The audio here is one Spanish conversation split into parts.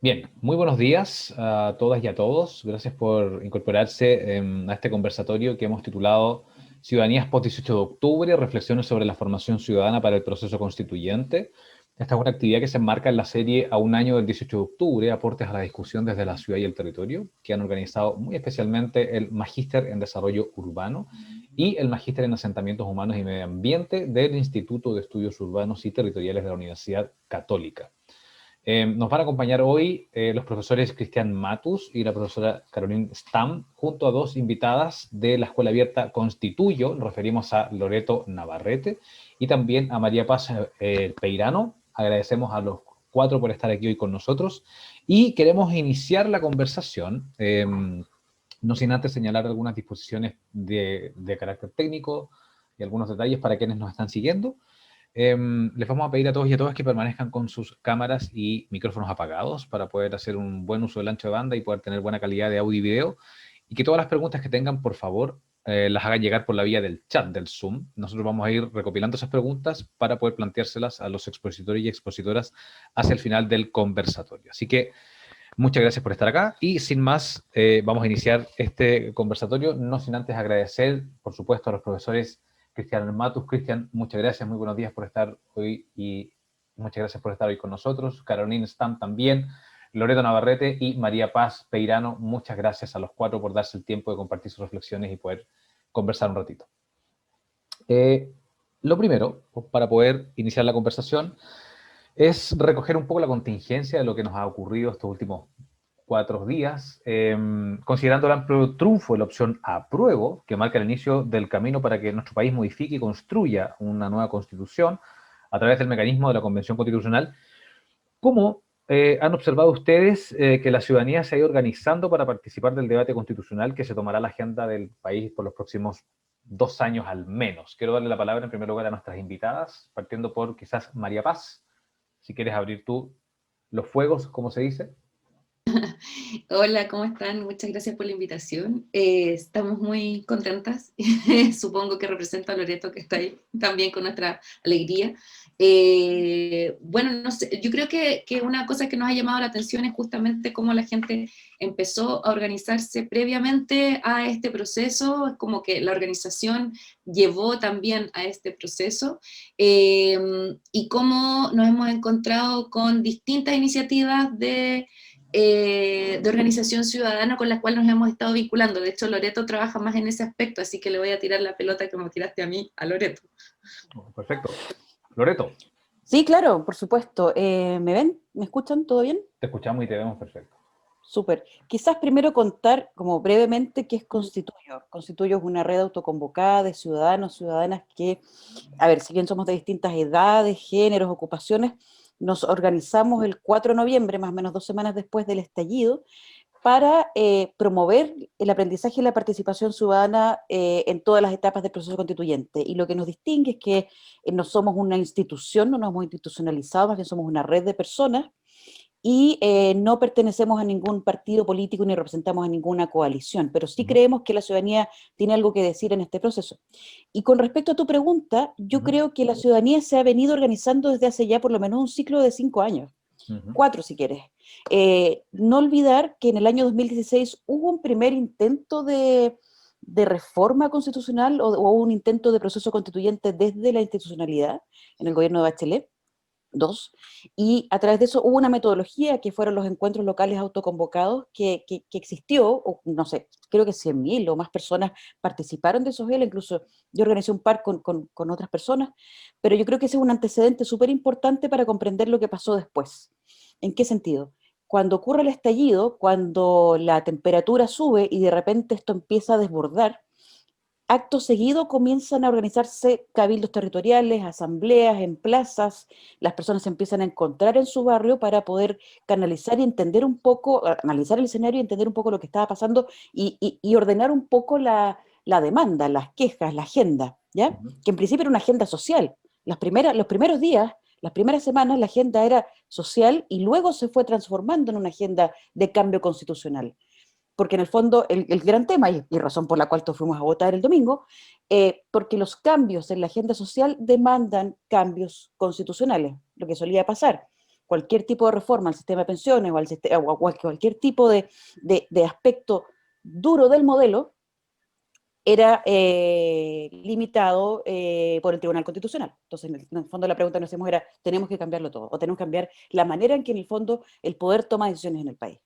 Bien, muy buenos días a todas y a todos. Gracias por incorporarse a este conversatorio que hemos titulado Ciudadanías post 18 de octubre, reflexiones sobre la formación ciudadana para el proceso constituyente. Esta es una actividad que se enmarca en la serie A un año del 18 de octubre, aportes a la discusión desde la ciudad y el territorio, que han organizado muy especialmente el Magíster en Desarrollo Urbano y el Magíster en Asentamientos Humanos y Medio Ambiente del Instituto de Estudios Urbanos y Territoriales de la Universidad Católica. Nos van a acompañar hoy los profesores Cristian Matus y la profesora Caroline Stam, junto a dos invitadas de la Escuela Abierta Constituyo, nos referimos a Loreto Navarrete y también a María Paz Peirano. Agradecemos a los cuatro por estar aquí hoy con nosotros y queremos iniciar la conversación, no sin antes señalar algunas disposiciones de carácter técnico y algunos detalles para quienes nos están siguiendo. Les vamos a pedir a todos y a todas que permanezcan con sus cámaras y micrófonos apagados para poder hacer un buen uso del ancho de banda y poder tener buena calidad de audio y video. Y que todas las preguntas que tengan, por favor, las hagan llegar por la vía del chat del Zoom. Nosotros vamos a ir recopilando esas preguntas para poder planteárselas a los expositores y expositoras hacia el final del conversatorio. Así que muchas gracias por estar acá y sin más, vamos a iniciar este conversatorio, no sin antes agradecer, por supuesto, a los profesores Cristian Matus. Cristian, muchas gracias, muy buenos días por estar hoy y muchas gracias por estar hoy con nosotros. Caroline Stam también, Loreto Navarrete y María Paz Peirano, muchas gracias a los cuatro por darse el tiempo de compartir sus reflexiones y poder conversar un ratito. Lo primero, para poder iniciar la conversación, es recoger un poco la contingencia de lo que nos ha ocurrido estos últimos 4 días, considerando el amplio triunfo de la opción apruebo, que marca el inicio del camino para que nuestro país modifique y construya una nueva constitución a través del mecanismo de la Convención Constitucional. ¿Cómo han observado ustedes que la ciudadanía se ha ido organizando para participar del debate constitucional que se tomará la agenda del país por los próximos 2 años al menos? Quiero darle la palabra en primer lugar a nuestras invitadas, partiendo por quizás María Paz. Si quieres abrir tú los fuegos, como se dice. Hola, ¿cómo están? Muchas gracias por la invitación. Estamos muy contentas. Supongo que representa a Loreto, que está ahí también con nuestra alegría. Bueno, no sé, yo creo que una cosa que nos ha llamado la atención es justamente cómo la gente empezó a organizarse previamente a este proceso, es como que la organización llevó también a este proceso, y cómo nos hemos encontrado con distintas iniciativas de organización ciudadana con la cual nos hemos estado vinculando. De hecho, Loreto trabaja más en ese aspecto, así que le voy a tirar la pelota que me tiraste a mí, a Loreto. Perfecto. Loreto, Sí, claro, por supuesto. ¿Me ven? ¿Me escuchan? ¿Todo bien? te escuchamos y te vemos perfecto. Súper. Quizás primero contar como brevemente qué es Constituyo. Constituyo es una red autoconvocada de ciudadanos, ciudadanas que, a ver, si bien somos de distintas edades, géneros, ocupaciones, nos organizamos el 4 de noviembre, más o menos 2 semanas después del estallido, para promover el aprendizaje y la participación ciudadana en todas las etapas del proceso constituyente. Y lo que nos distingue es que no somos una institución, no nos hemos institucionalizado, más bien somos una red de personas y no pertenecemos a ningún partido político ni representamos a ninguna coalición, pero sí creemos que la ciudadanía tiene algo que decir en este proceso. Y con respecto a tu pregunta, yo creo que la ciudadanía se ha venido organizando desde hace ya por lo menos un ciclo de 5 años. 4 si quieres. No olvidar que en el año 2016 hubo un primer intento de reforma constitucional o un intento de proceso constituyente desde la institucionalidad en el gobierno de Bachelet. Dos, y a través de eso hubo una metodología que fueron los encuentros locales autoconvocados que existió, o no sé, creo que 100.000 o más personas participaron de esos velas, incluso yo organizé un par con otras personas, pero yo creo que ese es un antecedente súper importante para comprender lo que pasó después. ¿En qué sentido? Cuando ocurre el estallido, cuando la temperatura sube y de repente esto empieza a desbordar, acto seguido comienzan a organizarse cabildos territoriales, asambleas en plazas, las personas se empiezan a encontrar en su barrio para poder canalizar y entender un poco, analizar el escenario y entender un poco lo que estaba pasando y ordenar un poco la demanda, las quejas, la agenda, ¿ya? Que en principio era una agenda social. Los primeros días, las primeras semanas, la agenda era social y luego se fue transformando en una agenda de cambio constitucional, porque en el fondo el gran tema, y razón por la cual todos fuimos a votar el domingo, porque los cambios en la agenda social demandan cambios constitucionales, lo que solía pasar. cualquier tipo de reforma al sistema de pensiones o a cualquier tipo de aspecto duro del modelo, era limitado por el Tribunal Constitucional. Entonces, en el fondo la pregunta que nos hacemos era, ¿tenemos que cambiarlo todo? ¿O tenemos que cambiar la manera en que en el fondo el poder toma decisiones en el país?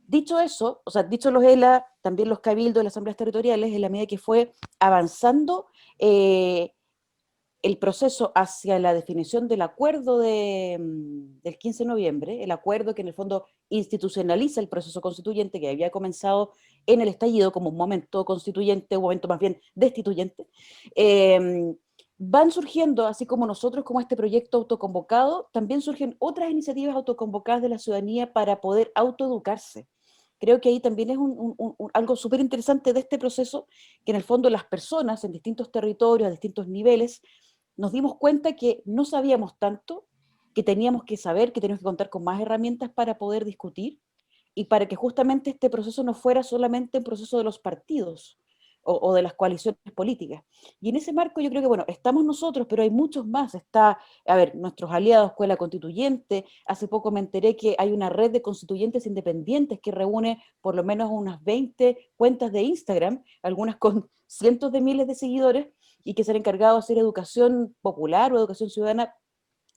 Dicho eso, o sea, dicho los ELA, también los cabildos, las asambleas territoriales, en la medida que fue avanzando el proceso hacia la definición del acuerdo del 15 de noviembre, el acuerdo que en el fondo institucionaliza el proceso constituyente que había comenzado en el estallido como un momento constituyente, un momento más bien destituyente, van surgiendo, así como nosotros, como este proyecto autoconvocado, también surgen otras iniciativas autoconvocadas de la ciudadanía para poder autoeducarse. Creo que ahí también es algo súper interesante de este proceso, que en el fondo las personas en distintos territorios, a distintos niveles, nos dimos cuenta que no sabíamos tanto, que teníamos que saber, que teníamos que contar con más herramientas para poder discutir y para que justamente este proceso no fuera solamente un proceso de los partidos o de las coaliciones políticas. Y en ese marco yo creo que, bueno, estamos nosotros, pero hay muchos más. Está, a ver, nuestros aliados, Escuela Constituyente. Hace poco me enteré que hay una red de constituyentes independientes que reúne por lo menos unas 20 cuentas de Instagram, algunas con cientos de miles de seguidores, y que se han encargado de hacer educación popular o educación ciudadana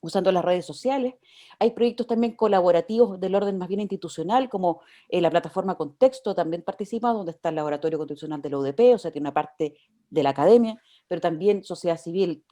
usando las redes sociales. Hay proyectos también colaborativos del orden más bien institucional, como la plataforma Contexto también participa, donde está el Laboratorio Constitucional de la UDP, o sea, tiene una parte de la academia, pero también sociedad civil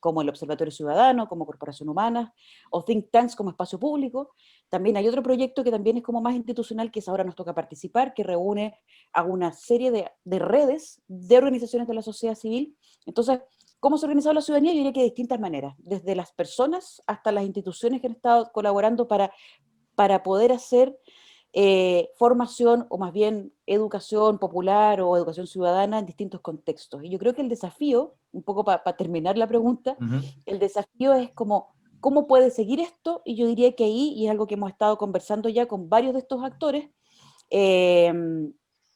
como el Observatorio Ciudadano, como Corporación Humana, o think tanks como Espacio Público. También hay otro proyecto que también es como más institucional, que es ahora nos toca participar, que reúne a una serie de redes de organizaciones de la sociedad civil. Entonces, ¿cómo se ha organizado la ciudadanía? Yo diría que de distintas maneras, desde las personas hasta las instituciones que han estado colaborando para poder hacer formación o más bien educación popular o educación ciudadana en distintos contextos. Y yo creo que el desafío, un poco para terminar la pregunta, el desafío es como, ¿cómo puede seguir esto? Y yo diría que ahí, y es algo que hemos estado conversando ya con varios de estos actores,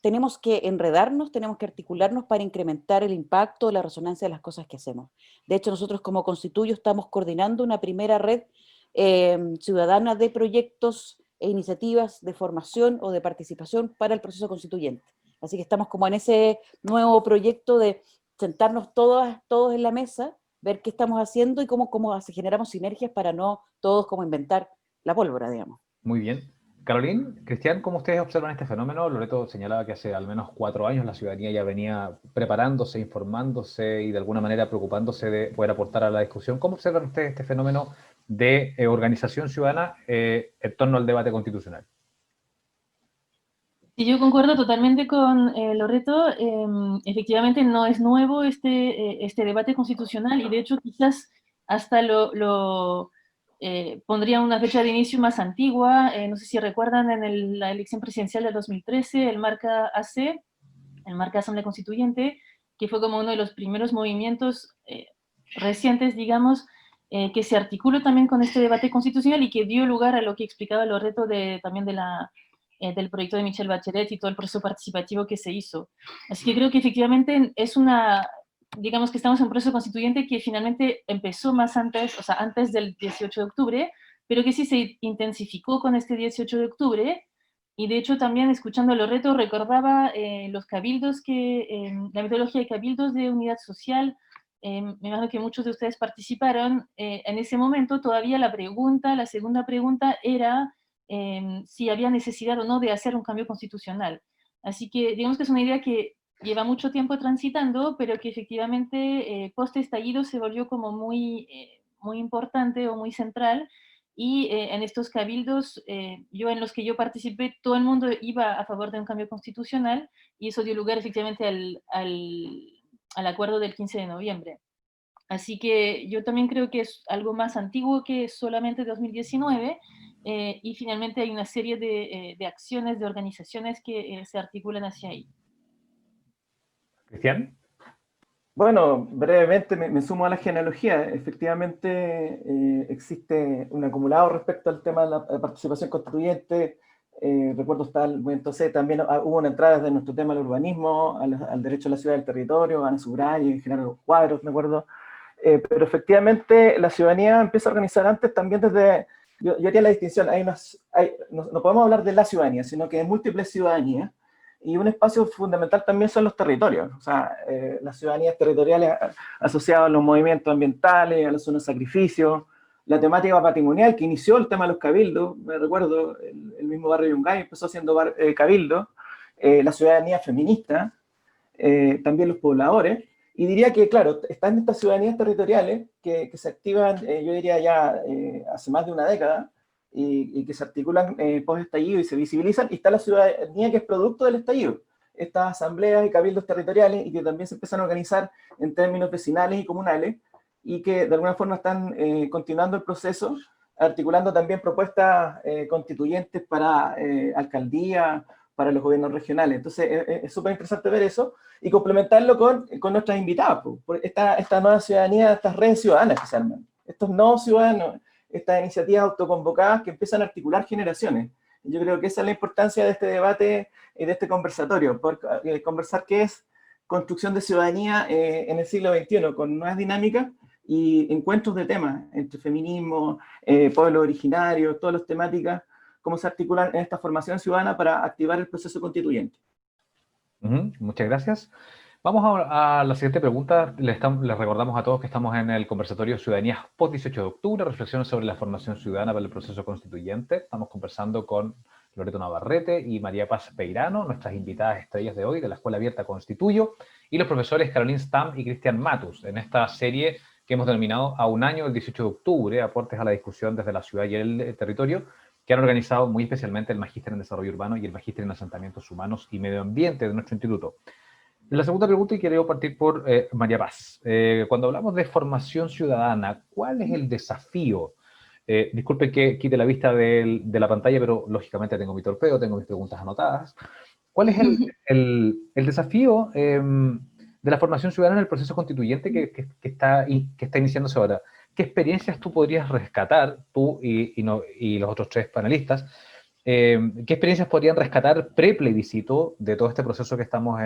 tenemos que enredarnos, tenemos que articularnos para incrementar el impacto, la resonancia de las cosas que hacemos. De hecho, nosotros como Constituyo estamos coordinando una primera red ciudadana de proyectos e iniciativas de formación o de participación para el proceso constituyente. Así que estamos como en ese nuevo proyecto de sentarnos todos en la mesa, ver qué estamos haciendo y cómo generamos sinergias para no todos como inventar la pólvora, digamos. Muy bien. Caroline, Cristian, ¿cómo ustedes observan este fenómeno? Loreto señalaba que hace al menos 4 años la ciudadanía ya venía preparándose, informándose y de alguna manera preocupándose de poder aportar a la discusión. ¿Cómo observan ustedes este fenómeno de organización ciudadana en torno al debate constitucional? Sí, yo concuerdo totalmente con Loreto. Efectivamente no es nuevo este debate constitucional y de hecho quizás hasta pondría una fecha de inicio más antigua. No sé si recuerdan en la elección presidencial del 2013, el Marca AC, el Marca Asamblea Constituyente, que fue como uno de los primeros movimientos recientes, digamos, que se articuló también con este debate constitucional y que dio lugar a lo que explicaba Loreto también del proyecto de Michelle Bachelet y todo el proceso participativo que se hizo. Así que creo que efectivamente digamos que estamos en un proceso constituyente que finalmente empezó más antes, o sea, antes del 18 de octubre, pero que sí se intensificó con este 18 de octubre, y de hecho también escuchando a Loreto recordaba los cabildos la metodología de cabildos de unidad social. Me imagino que muchos de ustedes participaron. En ese momento todavía la segunda pregunta era si había necesidad o no de hacer un cambio constitucional. Así que digamos que es una idea que lleva mucho tiempo transitando, pero que efectivamente post estallido se volvió como muy importante o muy central, y en estos cabildos, en los que yo participé, todo el mundo iba a favor de un cambio constitucional, y eso dio lugar efectivamente al acuerdo del 15 de noviembre. Así que yo también creo que es algo más antiguo que solamente 2019, y finalmente hay una serie de acciones, de organizaciones que se articulan hacia ahí. Cristian. Bueno, brevemente me sumo a la genealogía. Efectivamente, existe un acumulado respecto al tema de la participación constituyente. Recuerdo hasta el momento C, también hubo una entrada desde nuestro tema del urbanismo, al derecho a la ciudad del territorio, Ana Subrayo, Genaro Cuadros, me acuerdo. Pero efectivamente la ciudadanía empieza a organizar antes también desde yo haría la distinción, no podemos hablar de la ciudadanía, sino que de múltiples ciudadanías, y un espacio fundamental también son los territorios, o sea, las ciudadanías territoriales asociadas a los movimientos ambientales, a las zonas de sacrificio, la temática patrimonial que inició el tema de los cabildos, me recuerdo, el mismo barrio Yungay empezó siendo cabildo, la ciudadanía feminista, también los pobladores, y diría que, claro, están estas ciudadanías territoriales que se activan, yo diría ya hace más de una década, y que se articulan post-estallido y se visibilizan, y está la ciudadanía que es producto del estallido, estas asambleas y cabildos territoriales, y que también se empiezan a organizar en términos vecinales y comunales, y que de alguna forma están continuando el proceso, articulando también propuestas constituyentes para alcaldía, para los gobiernos regionales. Entonces es súper interesante ver eso y complementarlo con nuestras invitadas, por esta nueva ciudadanía, estas redes ciudadanas que se arman, estos nuevos ciudadanos, estas iniciativas autoconvocadas que empiezan a articular generaciones. Y yo creo que esa es la importancia de este debate y de este conversatorio, por conversar qué es construcción de ciudadanía en el siglo XXI, con nuevas dinámicas y encuentros de temas entre feminismo, pueblos originarios, todas las temáticas, cómo se articulan en esta formación ciudadana para activar el proceso constituyente. Muchas gracias. Vamos a la siguiente pregunta. Les recordamos a todos que estamos en el conversatorio Ciudadanías post 18 de octubre, reflexiones sobre la formación ciudadana para el proceso constituyente. Estamos conversando con Loreto Navarrete y María Paz Peirano, nuestras invitadas estrellas de hoy de la Escuela Abierta Constituyo, y los profesores Caroline Stam y Cristian Matus, en esta serie que hemos denominado A un año, el 18 de octubre, aportes a la discusión desde la ciudad y el territorio, que han organizado muy especialmente el Magíster en Desarrollo Urbano y el Magíster en Asentamientos Humanos y Medio Ambiente de nuestro instituto. La segunda pregunta, y quiero partir por María Paz. Cuando hablamos de formación ciudadana, ¿cuál es el desafío? Disculpen que quite la vista de la pantalla, pero lógicamente tengo mi torpeo, tengo mis preguntas anotadas. ¿Cuál es el desafío de la formación ciudadana en el proceso constituyente que está iniciándose ahora? ¿Qué experiencias tú podrías rescatar, tú y los otros tres panelistas? ¿Qué experiencias podrían rescatar pre-plebiscito de todo este proceso que estamos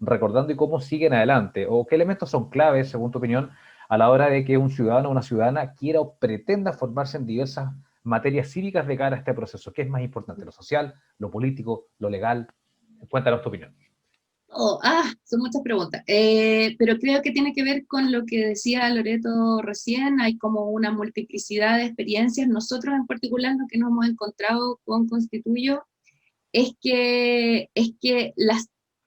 recordando y cómo siguen adelante? ¿O qué elementos son claves, según tu opinión, a la hora de que un ciudadano o una ciudadana quiera o pretenda formarse en diversas materias cívicas de cara a este proceso? ¿Qué es más importante, lo social, lo político, lo legal? Cuéntanos tu opinión. Son muchas preguntas, pero creo que tiene que ver con lo que decía Loreto recién. Hay como una multiplicidad de experiencias. Nosotros en particular lo que nos hemos encontrado con Constituyo es que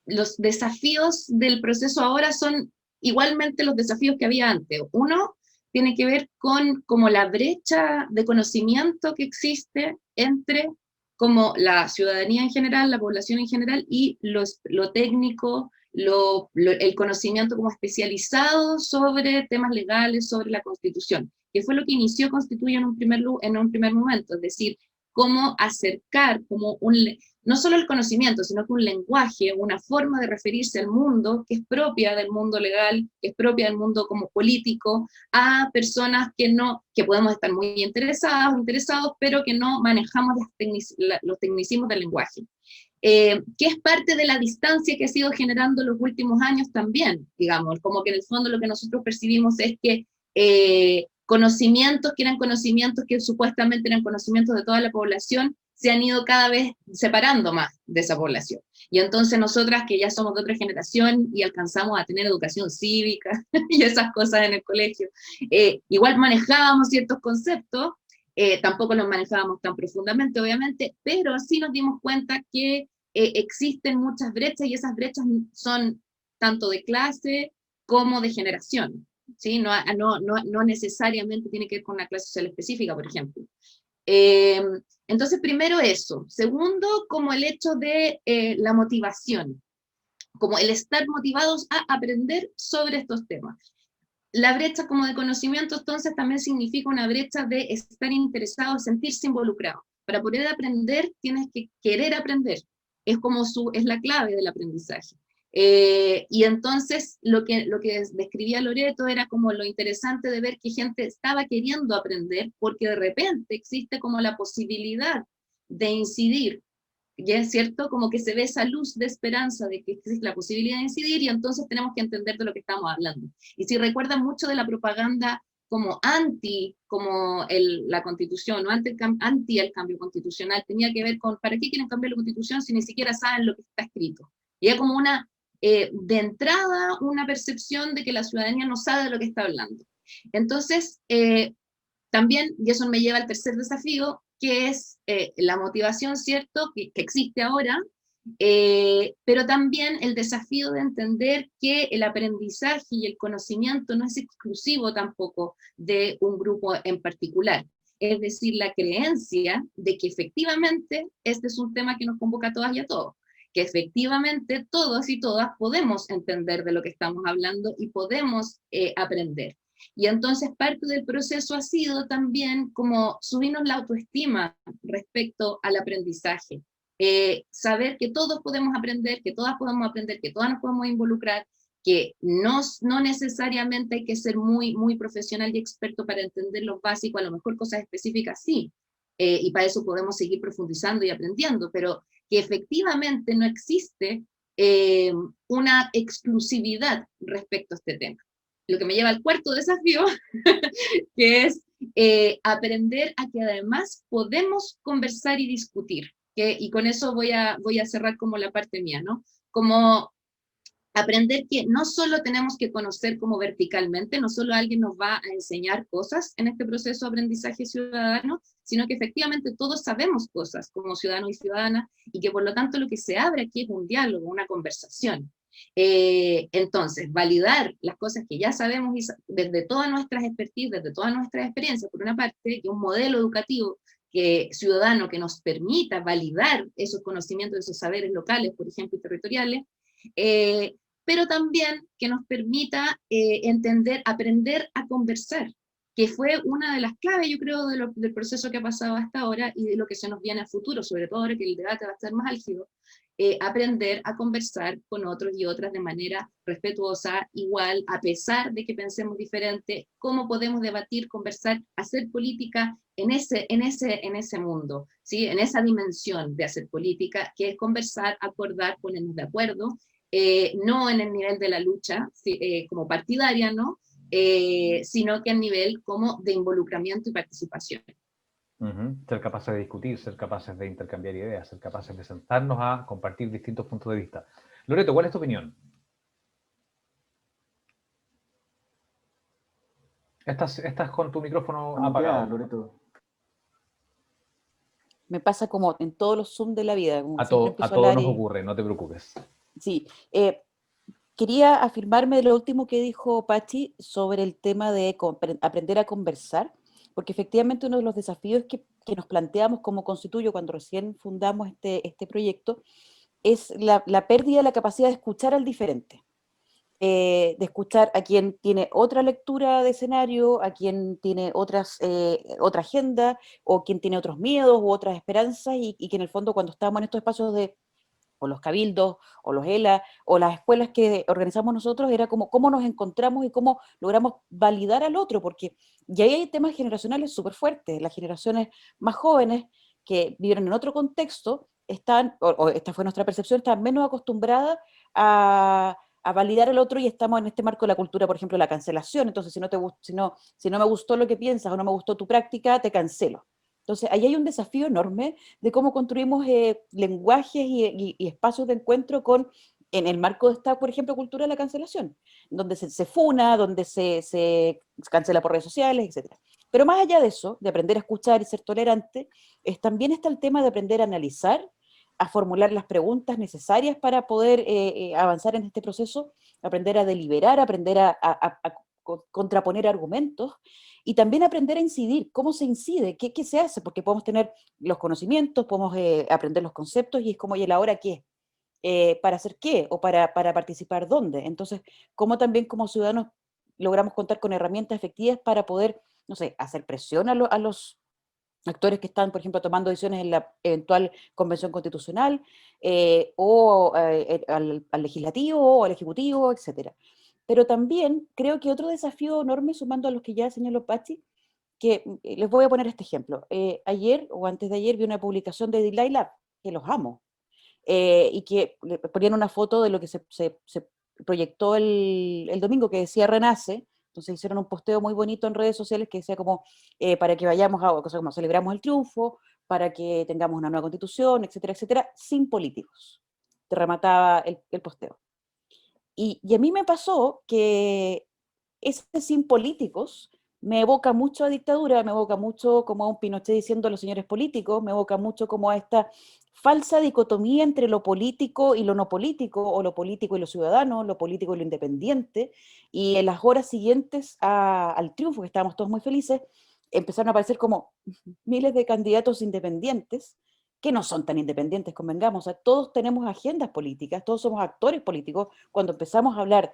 los desafíos del proceso ahora son igualmente los desafíos que había antes. Uno tiene que ver con como la brecha de conocimiento que existe entre como la ciudadanía en general, la población en general, y lo técnico, el conocimiento como especializado sobre temas legales, sobre la Constitución, que fue lo que inició Constituyo en un primer momento, es decir, cómo acercar como no solo el conocimiento, sino que un lenguaje, una forma de referirse al mundo que es propia del mundo legal, que es propia del mundo como político, a personas que podemos estar muy interesados, pero que no manejamos los tecnicismos del lenguaje. Que es parte de la distancia que ha sido generando los últimos años también, digamos, como que en el fondo lo que nosotros percibimos es que conocimientos que eran conocimientos que supuestamente eran conocimientos de toda la población, se han ido cada vez separando más de esa población. Y entonces nosotras, que ya somos de otra generación y alcanzamos a tener educación cívica y esas cosas en el colegio, igual manejábamos ciertos conceptos, tampoco los manejábamos tan profundamente, obviamente, pero sí nos dimos cuenta que existen muchas brechas, y esas brechas son tanto de clase como de generación. ¿Sí? No necesariamente tiene que ver con una clase social específica, por ejemplo. Entonces, primero eso. Segundo, como el hecho de la motivación, como el estar motivados a aprender sobre estos temas. La brecha como de conocimiento, entonces, también significa una brecha de estar interesado, sentirse involucrado. Para poder aprender, tienes que querer aprender. Es la clave del aprendizaje. Y entonces lo que describía Loreto era como lo interesante de ver que gente estaba queriendo aprender, porque de repente existe como la posibilidad de incidir, ya es cierto, como que se ve esa luz de esperanza de que existe la posibilidad de incidir, y entonces tenemos que entender de lo que estamos hablando. Y si recuerdan mucho de la propaganda como anti como la constitución o anti el cambio constitucional tenía que ver con ¿para qué quieren cambiar la constitución si ni siquiera saben lo que está escrito? Y era como de entrada una percepción de que la ciudadanía no sabe de lo que está hablando. Entonces, también, y eso me lleva al tercer desafío, que es la motivación, ¿cierto?, que existe ahora, pero también el desafío de entender que el aprendizaje y el conocimiento no es exclusivo tampoco de un grupo en particular. Es decir, la creencia de que efectivamente este es un tema que nos convoca a todas y a todos, que efectivamente todos y todas podemos entender de lo que estamos hablando y podemos aprender. Y entonces parte del proceso ha sido también como subirnos la autoestima respecto al aprendizaje. Saber que todos podemos aprender, que todas podemos aprender, que todas nos podemos involucrar, que no necesariamente hay que ser muy profesional y experto para entender lo básico, a lo mejor cosas específicas sí, y para eso podemos seguir profundizando y aprendiendo, pero que efectivamente no existe una exclusividad respecto a este tema. Lo que me lleva al cuarto desafío, que es aprender a que además podemos conversar y discutir. Y con eso voy a cerrar como la parte mía, ¿no? Como aprender que no solo tenemos que conocer como verticalmente, no solo alguien nos va a enseñar cosas en este proceso de aprendizaje ciudadano, sino que efectivamente todos sabemos cosas como ciudadanos y ciudadanas, y que por lo tanto lo que se abre aquí es un diálogo, una conversación. Entonces, validar las cosas que ya sabemos desde todas nuestras expertise, desde todas nuestras experiencias, por una parte, y un modelo educativo ciudadano que nos permita validar esos conocimientos, esos saberes locales, por ejemplo, y territoriales, pero también que nos permita aprender a conversar, que fue una de las claves, yo creo, del proceso que ha pasado hasta ahora y de lo que se nos viene a futuro, sobre todo ahora que el debate va a ser más álgido, aprender a conversar con otros y otras de manera respetuosa, igual, a pesar de que pensemos diferente, cómo podemos debatir, conversar, hacer política en ese mundo, ¿sí? En esa dimensión de hacer política, que es conversar, acordar, ponernos de acuerdo, no en el nivel de la lucha como partidaria, ¿no? Sino que a nivel como de involucramiento y participación. Ser capaces de discutir, ser capaces de intercambiar ideas, ser capaces de sentarnos a compartir distintos puntos de vista. Loreto, ¿cuál es tu opinión? Estás con tu micrófono apagado. Loreto. Me pasa como en todos los Zoom de la vida. A todos nos ocurre, no te preocupes. Sí. Quería afirmarme de lo último que dijo Pachi sobre el tema de aprender a conversar, porque efectivamente uno de los desafíos que nos planteamos como Constituyo cuando recién fundamos este proyecto es la pérdida de la capacidad de escuchar al diferente. De escuchar a quien tiene otra lectura de escenario, a quien tiene otra agenda, o quien tiene otros miedos u otras esperanzas, y que en el fondo cuando estamos en estos espacios o los cabildos, o los ELA, o las escuelas que organizamos nosotros, era como cómo nos encontramos y cómo logramos validar al otro, porque ya hay temas generacionales súper fuertes. Las generaciones más jóvenes que vivieron en otro contexto, o esta fue nuestra percepción, están menos acostumbradas a validar al otro, y estamos en este marco de la cultura, por ejemplo, de la cancelación. Entonces, si no me gustó lo que piensas o no me gustó tu práctica, te cancelo. Entonces, ahí hay un desafío enorme de cómo construimos lenguajes y espacios de encuentro en el marco de esta, por ejemplo, cultura de la cancelación, donde se funa, donde se cancela por redes sociales, etc. Pero más allá de eso, de aprender a escuchar y ser tolerante, también está el tema de aprender a analizar, a formular las preguntas necesarias para poder avanzar en este proceso, aprender a deliberar, aprender a contraponer argumentos, y también aprender a incidir. ¿Cómo se incide? ¿Qué se hace? Porque podemos tener los conocimientos, podemos aprender los conceptos, y es como, ¿y el ahora qué? ¿Para hacer qué? ¿O para participar dónde? Entonces, ¿cómo también como ciudadanos logramos contar con herramientas efectivas para poder, no sé, hacer presión a los actores que están, por ejemplo, tomando decisiones en la eventual convención constitucional, o al legislativo o al ejecutivo, etcétera? Pero también creo que otro desafío enorme, sumando a los que ya señaló Pachi, que les voy a poner este ejemplo. Ayer o antes de ayer vi una publicación de Delay Lab, que los amo, y que ponían una foto de lo que se proyectó el domingo, que decía Renace, Entonces hicieron un posteo muy bonito en redes sociales que decía como, para que vayamos a, o sea, como celebramos el triunfo, para que tengamos una nueva constitución, etcétera, etcétera, sin políticos. Te remataba el posteo. Y a mí me pasó que ese sin políticos me evoca mucho a dictadura, me evoca mucho como a un Pinochet diciendo a los señores políticos, me evoca mucho como a esta falsa dicotomía entre lo político y lo no político, o lo político y lo ciudadano, lo político y lo independiente, y en las horas siguientes al triunfo, que estábamos todos muy felices, empezaron a aparecer como miles de candidatos independientes, que no son tan independientes, convengamos, o sea, todos tenemos agendas políticas, todos somos actores políticos, cuando empezamos a hablar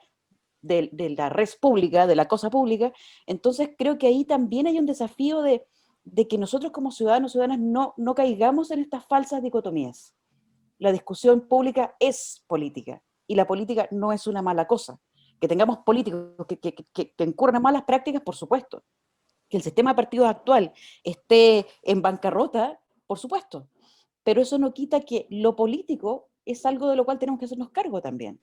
de la res pública, de la cosa pública, entonces creo que ahí también hay un desafío de que nosotros como ciudadanos, ciudadanas, no caigamos en estas falsas dicotomías. La discusión pública es política, y la política no es una mala cosa. Que tengamos políticos que incurran en malas prácticas, por supuesto. Que el sistema de partidos actual esté en bancarrota, por supuesto. Pero eso no quita que lo político es algo de lo cual tenemos que hacernos cargo también.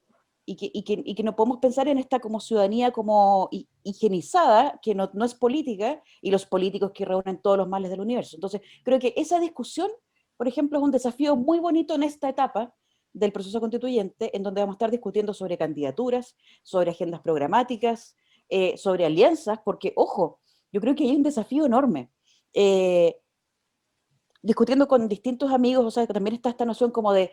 Y que no podemos pensar en esta como ciudadanía como higienizada, que no es política, y los políticos que reúnen todos los males del universo. Entonces, creo que esa discusión, por ejemplo, es un desafío muy bonito en esta etapa del proceso constituyente, en donde vamos a estar discutiendo sobre candidaturas, sobre agendas programáticas, sobre alianzas, porque, ojo, yo creo que hay un desafío enorme. Eh, Discutiendo con distintos amigos, o sea, que también está esta noción como de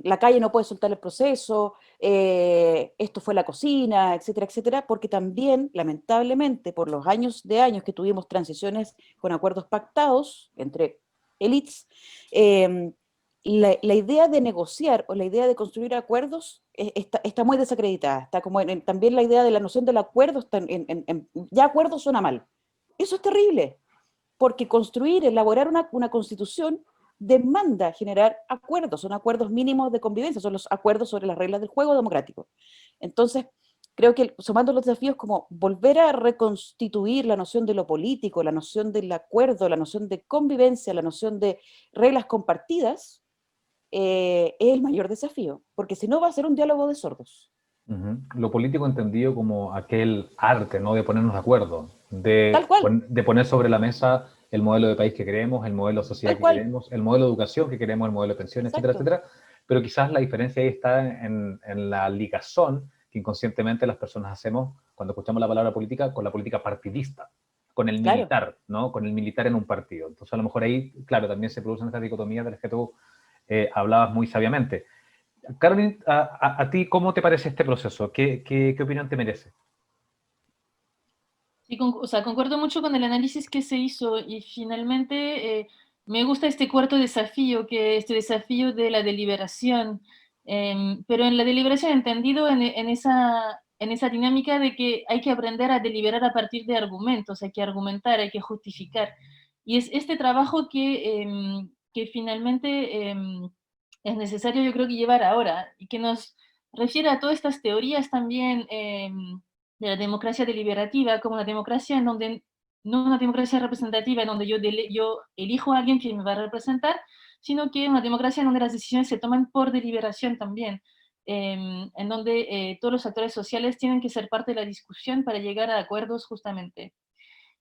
la calle no puede soltar el proceso, esto fue la cocina, etcétera, etcétera, porque también, lamentablemente, por los años de años que tuvimos transiciones con acuerdos pactados entre élites, la idea de negociar o la idea de construir acuerdos está muy desacreditada. Está como también la idea de la noción del acuerdo, ya acuerdo suena mal. Eso es terrible, porque construir, elaborar una constitución demanda generar acuerdos, son acuerdos mínimos de convivencia, son los acuerdos sobre las reglas del juego democrático. Entonces, creo que sumando los desafíos como volver a reconstituir la noción de lo político, la noción del acuerdo, la noción de convivencia, la noción de reglas compartidas, es el mayor desafío, porque si no va a ser un diálogo de sordos. Lo político entendido como aquel arte, ¿no? De ponernos de acuerdo, Tal cual, de poner sobre la mesa el modelo de país que queremos, el modelo de sociedad tal que cual, queremos, el modelo de educación que queremos, el modelo de pensiones, etcétera, exacto, etcétera. Pero quizás la diferencia ahí está en la ligazón que inconscientemente las personas hacemos cuando escuchamos la palabra política con la política partidista, con el claro. militar, ¿no? Con el militar en un partido. Entonces a lo mejor ahí, claro, también se producen estas dicotomías de las que tú hablabas muy sabiamente. Caroline, a ti, ¿cómo te parece este proceso? ¿Qué opinión te merece? Sí, o sea, concuerdo mucho con el análisis que se hizo y finalmente me gusta este cuarto desafío, que este desafío de la deliberación, pero en la deliberación entendido en esa dinámica de que hay que aprender a deliberar a partir de argumentos, hay que argumentar, hay que justificar. Y es este trabajo que finalmente es necesario, yo creo que llevar ahora, y que nos refiere a todas estas teorías también de la democracia deliberativa, como una democracia en donde, no una democracia representativa en donde yo elijo a alguien que me va a representar, sino que una democracia en donde las decisiones se toman por deliberación también, en donde todos los actores sociales tienen que ser parte de la discusión para llegar a acuerdos justamente.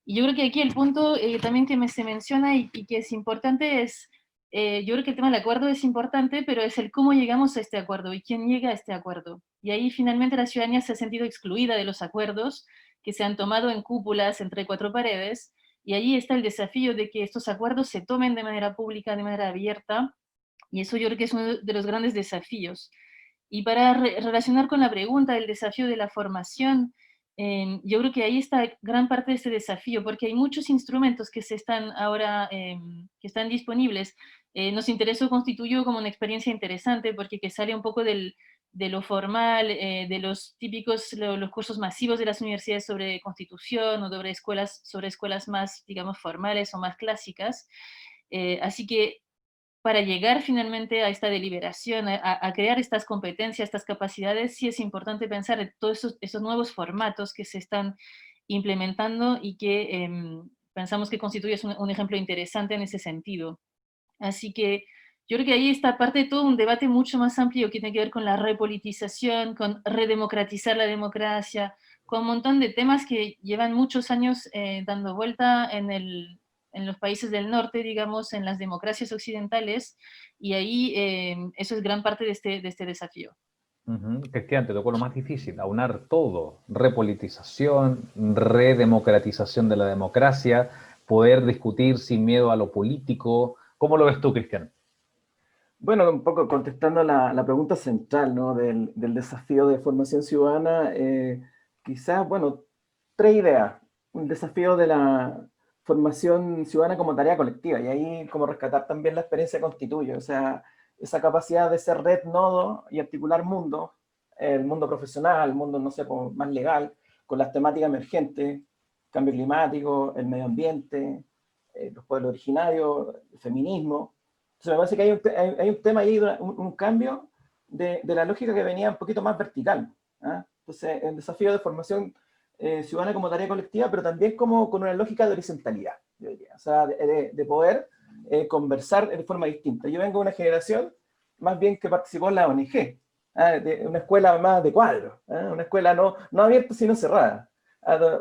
Y yo creo que aquí el punto también que se menciona y que es importante es, yo creo que el tema del acuerdo es importante, pero es el cómo llegamos a este acuerdo y quién llega a este acuerdo. Y ahí finalmente la ciudadanía se ha sentido excluida de los acuerdos que se han tomado en cúpulas entre cuatro paredes, y ahí está el desafío de que estos acuerdos se tomen de manera pública, de manera abierta, y eso yo creo que es uno de los grandes desafíos. Y para relacionar con la pregunta del desafío de la formación, yo creo que ahí está gran parte de este desafío, porque hay muchos instrumentos que se están ahora, que están disponibles. Nos interesó Constituyo como una experiencia interesante, porque que sale un poco de lo formal, de los típicos, los cursos masivos de las universidades sobre Constitución o sobre escuelas más, digamos, formales o más clásicas. Así que para llegar finalmente a esta deliberación, a crear estas competencias, estas capacidades, sí es importante pensar en todos esos nuevos formatos que se están implementando y que pensamos que Constituye es un ejemplo interesante en ese sentido. Así que yo creo que ahí está parte de todo un debate mucho más amplio que tiene que ver con la repolitización, con redemocratizar la democracia, con un montón de temas que llevan muchos años dando vuelta en los países del norte, digamos, en las democracias occidentales, y ahí eso es gran parte de este desafío. Cristian, te tocó lo más difícil, aunar todo, repolitización, redemocratización de la democracia, poder discutir sin miedo a lo político. ¿Cómo lo ves tú, Cristian? Bueno, un poco contestando la pregunta central, ¿no? Del desafío de formación ciudadana, quizás, bueno, tres ideas. Un desafío de la formación ciudadana como tarea colectiva, y ahí como rescatar también la experiencia constituye, o sea, esa capacidad de ser red, nodo y articular mundos, el mundo profesional, el mundo, no sé, pues, más legal, con las temáticas emergentes, cambio climático, el medio ambiente, los pueblos originarios, el feminismo. Entonces me parece que hay un tema ahí, un cambio de la lógica que venía un poquito más vertical. ¿Ah? Entonces el desafío de formación ciudadana como tarea colectiva, pero también como con una lógica de horizontalidad, yo diría. O sea, de poder conversar de forma distinta. Yo vengo de una generación más bien que participó en la ONG, de una escuela más de cuadro, una escuela no abierta sino cerrada,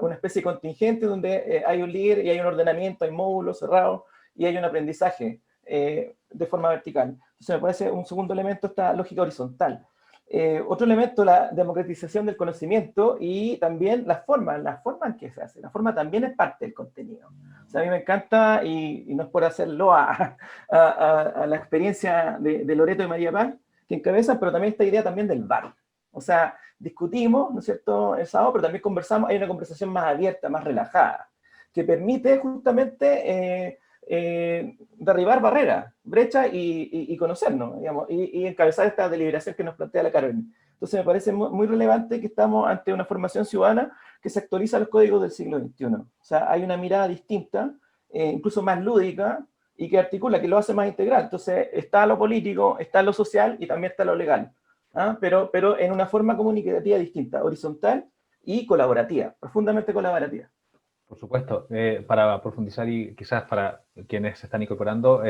una especie de contingente donde hay un líder y hay un ordenamiento, hay módulos cerrados y hay un aprendizaje de forma vertical. Entonces me parece un segundo elemento esta lógica horizontal. Otro elemento, la democratización del conocimiento y también la forma en que se hace. La forma también es parte del contenido. O sea, a mí me encanta, y no es por hacerlo a la experiencia de Loreto y María Paz, que encabezan, pero también esta idea también del bar. O sea, discutimos, ¿no es cierto?, el sábado, pero también conversamos, hay una conversación más abierta, más relajada, que permite justamente derribar barreras, brechas y conocernos, digamos, y encabezar esta deliberación que nos plantea la Carolina. Entonces me parece muy relevante que estamos ante una formación ciudadana que se actualiza a los códigos del siglo XXI. O sea, hay una mirada distinta, incluso más lúdica, y que articula, que lo hace más integral. Entonces está lo político, está lo social y también está lo legal. ¿Ah? Pero en una forma comunicativa distinta, horizontal y colaborativa, profundamente colaborativa. Por supuesto, para profundizar y quizás para quienes se están incorporando,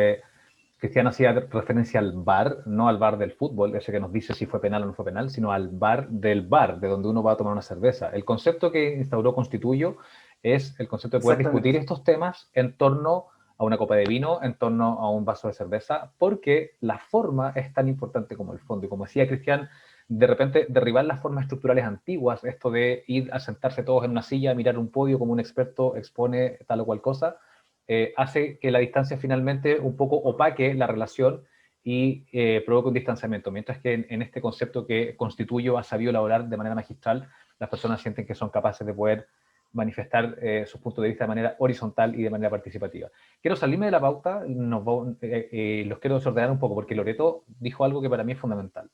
Cristian hacía referencia al VAR, no al VAR del fútbol, ese que nos dice si fue penal o no fue penal, sino al VAR del bar, de donde uno va a tomar una cerveza. El concepto que instauró Constituyo es el concepto de poder discutir estos temas en torno a una copa de vino, en torno a un vaso de cerveza, porque la forma es tan importante como el fondo. Y como decía Cristian, de repente derribar las formas estructurales antiguas, esto de ir a sentarse todos en una silla, mirar un podio como un experto expone tal o cual cosa, hace que la distancia finalmente un poco opaque la relación y provoque un distanciamiento, mientras que en este concepto que Constituyo ha sabido elaborar de manera magistral, las personas sienten que son capaces de poder manifestar sus puntos de vista de manera horizontal y de manera participativa. Quiero salirme de la pauta, los quiero desordenar un poco, porque Loreto dijo algo que para mí es fundamental.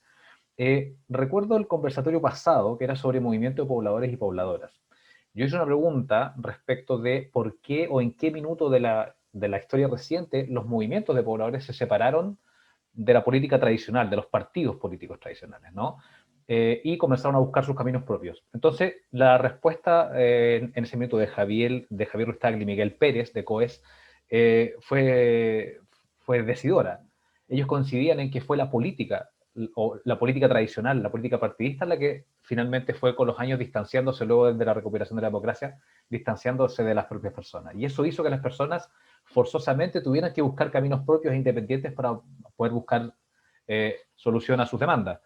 Recuerdo el conversatorio pasado, que era sobre movimiento de pobladores y pobladoras. Yo hice una pregunta respecto de por qué o en qué minuto de la historia reciente los movimientos de pobladores se separaron de la política tradicional, de los partidos políticos tradicionales, ¿no? Y comenzaron a buscar sus caminos propios. Entonces, la respuesta en ese minuto de Javier Ruiz Tagle y Miguel Pérez, de COES, fue decidora. Ellos coincidían en que fue la política, o la política tradicional, la política partidista, la que finalmente fue con los años distanciándose luego de la recuperación de la democracia, distanciándose de las propias personas. Y eso hizo que las personas forzosamente tuvieran que buscar caminos propios e independientes para poder buscar solución a sus demandas.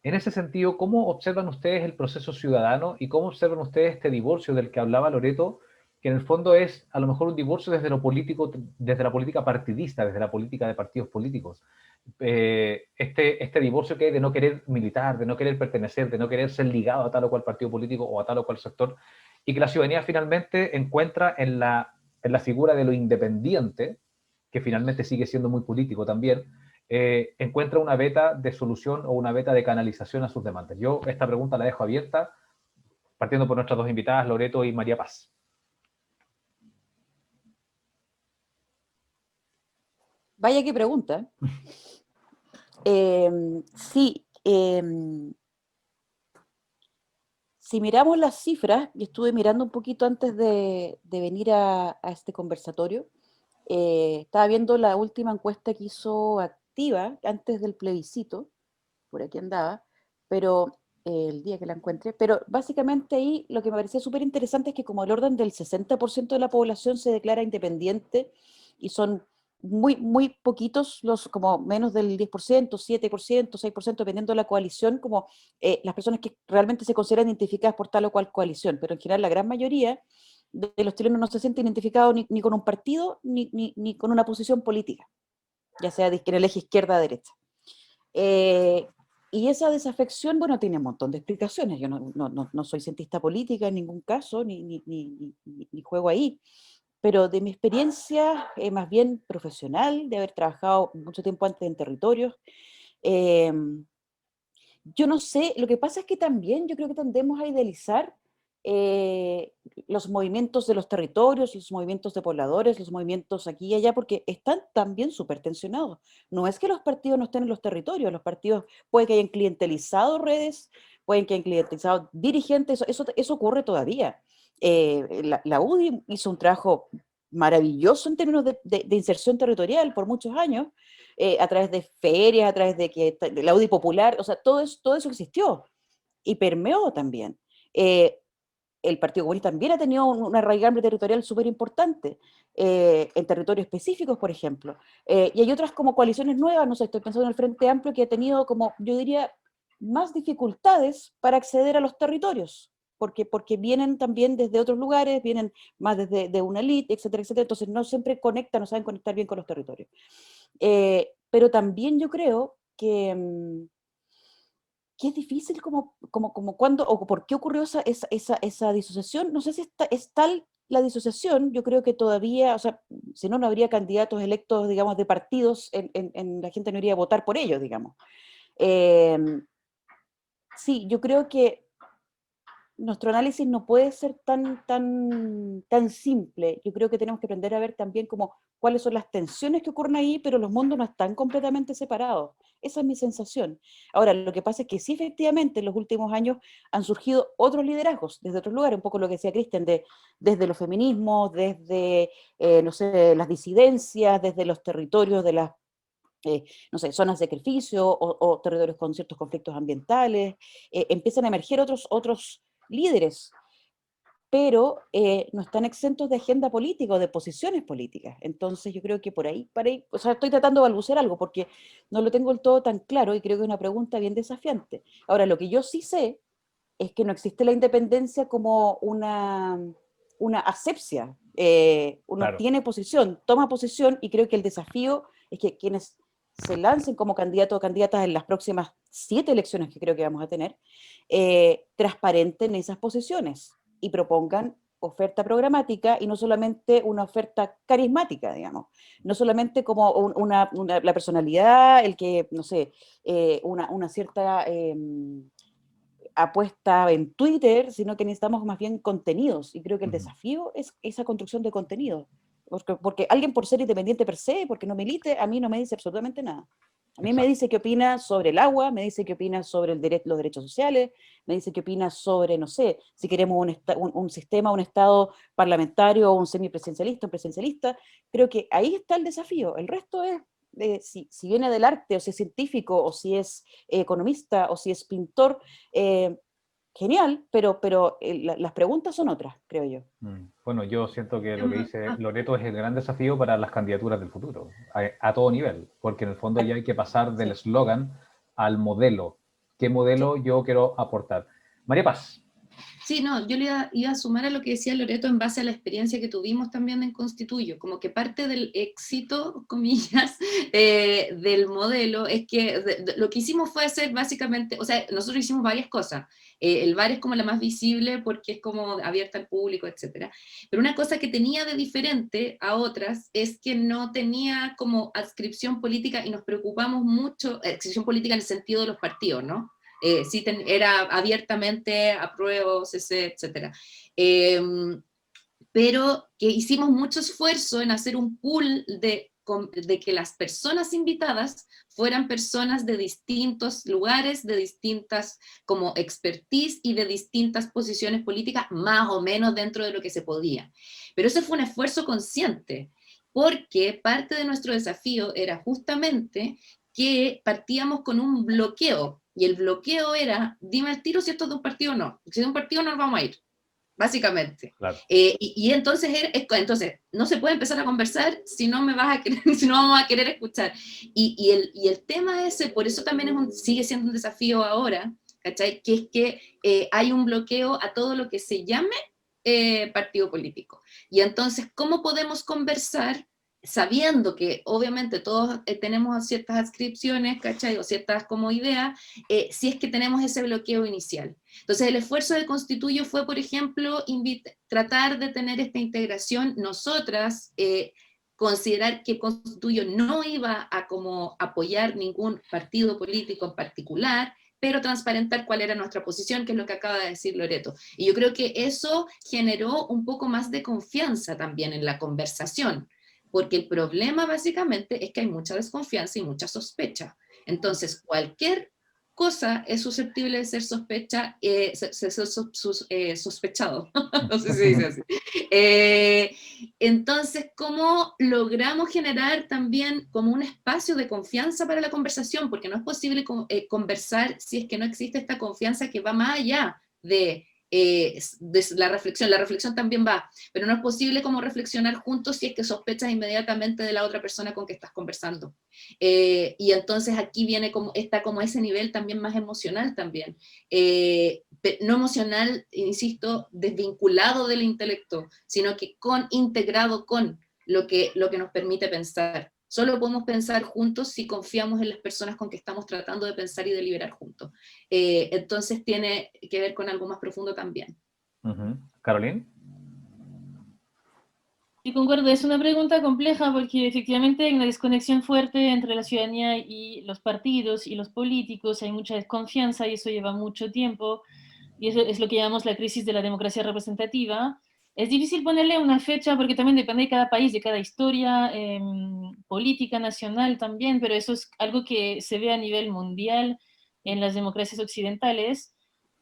En ese sentido, ¿cómo observan ustedes el proceso ciudadano y cómo observan ustedes este divorcio del que hablaba Loreto, que en el fondo es a lo mejor un divorcio desde lo político, desde la política partidista, desde la política de partidos políticos? Este divorcio que hay de no querer militar, de no querer pertenecer, de no querer ser ligado a tal o cual partido político o a tal o cual sector, y que la ciudadanía finalmente encuentra en la figura de lo independiente, que finalmente sigue siendo muy político también, encuentra una veta de solución o una veta de canalización a sus demandas. Yo esta pregunta la dejo abierta, partiendo por nuestras dos invitadas, Loreto y María Paz. Vaya qué pregunta. Sí, si miramos las cifras, y estuve mirando un poquito antes de venir a este conversatorio, estaba viendo la última encuesta que hizo Activa antes del plebiscito, por aquí andaba, pero el día que la encuentre, pero básicamente ahí lo que me parecía súper interesante es que como el orden del 60% de la población se declara independiente y son muy poquitos, como menos del 10%, 7%, 6%, dependiendo de la coalición, como las personas que realmente se consideran identificadas por tal o cual coalición, pero en general la gran mayoría de los chilenos no se sienten identificados ni con un partido ni con una posición política, ya sea en el eje izquierda-derecha. Y esa desafección, bueno, tiene un montón de explicaciones. Yo no soy cientista política en ningún caso, ni juego ahí, pero de mi experiencia más bien profesional, de haber trabajado mucho tiempo antes en territorios, eh, yo no sé, lo que pasa es que también yo creo que tendemos a idealizar eh, los movimientos de los territorios, los movimientos de pobladores, los movimientos aquí y allá, porque están también súper tensionados. No es que los partidos no estén en los territorios, los partidos puede que hayan clientelizado redes, pueden que hayan clientelizado dirigentes, eso ocurre todavía. La UDI hizo un trabajo maravilloso en términos de inserción territorial por muchos años, a través de ferias, a través de la UDI Popular, o sea, todo eso existió y permeó también. Eh, el Partido Comunista también ha tenido una raigambre territorial súper importante, en territorios específicos, por ejemplo. Y hay otras como coaliciones nuevas, no sé, estoy pensando en el Frente Amplio, que ha tenido como, yo diría, más dificultades para acceder a los territorios, porque vienen también desde otros lugares, vienen más desde de una élite, etcétera, etcétera, entonces no siempre conectan, no saben conectar bien con los territorios. Pero también yo creo que es difícil como cuándo o por qué ocurrió esa disociación. No sé si es tal la disociación, yo creo que todavía, o sea, si no, no habría candidatos electos, digamos, de partidos, la gente no iría a votar por ellos, digamos. Eh, sí, yo creo que nuestro análisis no puede ser tan simple. Yo creo que tenemos que aprender a ver también como cuáles son las tensiones que ocurren ahí, pero los mundos no están completamente separados. Esa es mi sensación. Ahora, lo que pasa es que sí, efectivamente, en los últimos años han surgido otros liderazgos desde otros lugares, un poco lo que decía Cristian, desde los feminismos, desde, no sé, las disidencias, desde los territorios de las no sé, zonas de sacrificio o territorios con ciertos conflictos ambientales, empiezan a emerger otros líderes, pero no están exentos de agenda política o de posiciones políticas. Entonces yo creo que por ahí, o sea, estoy tratando de balbucear algo porque no lo tengo del todo tan claro y creo que es una pregunta bien desafiante. Ahora, lo que yo sí sé es que no existe la independencia como una asepsia. Uno Claro. tiene posición, toma posición y creo que el desafío es que quienes se lancen como candidatos o candidatas en las próximas 7 elecciones que creo que vamos a tener, transparenten esas posiciones y propongan oferta programática y no solamente una oferta carismática, digamos, no solamente como la personalidad, el que, no sé, una cierta apuesta en Twitter, sino que necesitamos más bien contenidos. Y creo que el desafío es esa construcción de contenido. Porque alguien por ser independiente per se, porque no milite, a mí no me dice absolutamente nada. A mí me Exacto. dice qué opina sobre el agua, me dice qué opina sobre los derechos sociales, me dice qué opina sobre, no sé, si queremos un sistema, un Estado parlamentario, o un semipresidencialista, un presidencialista. Creo que ahí está el desafío. El resto es, si viene del arte, o si es científico, o si es economista, o si es pintor, eh, genial, pero las preguntas son otras, creo yo. Bueno, yo siento que lo que dice Ah, Loreto es el gran desafío para las candidaturas del futuro, a todo nivel, porque en el fondo ya hay que pasar del Sí, eslogan al modelo. ¿Qué sí. modelo yo quiero aportar? María Paz. sí, no, yo le iba a sumar a lo que decía Loreto en base a la experiencia que tuvimos también en Constituyo, como que parte del éxito, comillas, del modelo es que lo que hicimos fue hacer básicamente, o sea, nosotros hicimos varias cosas. El bar es como la más visible porque es como abierta al público, etcétera. Pero una cosa que tenía de diferente a otras es que no tenía como adscripción política y nos preocupamos mucho, adscripción política en el sentido de los partidos, ¿no? Sí era abiertamente apruebo, CC, etc. Pero que hicimos mucho esfuerzo en hacer un pool de que las personas invitadas fueran personas de distintos lugares, de distintas como expertise y de distintas posiciones políticas, más o menos dentro de lo que se podía. Pero ese fue un esfuerzo consciente, porque parte de nuestro desafío era justamente que partíamos con un bloqueo Y el bloqueo era, dime al tiro si esto es de un partido o no. Si es de un partido no nos vamos a ir, básicamente. Claro. Y entonces, entonces, no se puede empezar a conversar si no me vas a querer, si no vamos a querer escuchar. Y el tema ese, por eso también sigue siendo un desafío ahora, ¿cachai? Que es que hay un bloqueo a todo lo que se llame partido político. Y entonces, ¿cómo podemos conversar sabiendo que obviamente todos tenemos ciertas adscripciones, ¿cachai? O ciertas como ideas, si es que tenemos ese bloqueo inicial? Entonces el esfuerzo de Constituyo fue, por ejemplo, tratar de tener esta integración. Nosotras, considerar que Constituyo no iba a como apoyar ningún partido político en particular, pero transparentar cuál era nuestra posición, que es lo que acaba de decir Loreto. Y yo creo que eso generó un poco más de confianza también en la conversación, porque el problema básicamente es que hay mucha desconfianza y mucha sospecha. Entonces, cualquier cosa es susceptible de ser sospechado. No sé si se dice así. Entonces, ¿cómo logramos generar también como un espacio de confianza para la conversación? Porque no es posible conversar si es que no existe esta confianza que va más allá de la reflexión también va, pero no es posible como reflexionar juntos si es que sospechas inmediatamente de la otra persona con que estás conversando. Y entonces aquí viene está como ese nivel también más emocional también. No emocional, insisto, desvinculado del intelecto, sino que integrado con lo que nos permite pensar. Solo podemos pensar juntos si confiamos en las personas con que estamos tratando de pensar y deliberar juntos. Entonces tiene que ver con algo más profundo también. Caroline. Sí, concuerdo, es una pregunta compleja porque efectivamente hay una desconexión fuerte entre la ciudadanía y los partidos y los políticos, hay mucha desconfianza y eso lleva mucho tiempo, y eso es lo que llamamos la crisis de la democracia representativa. Es difícil ponerle una fecha porque también depende de cada país, de cada historia política nacional también, pero eso es algo que se ve a nivel mundial en las democracias occidentales.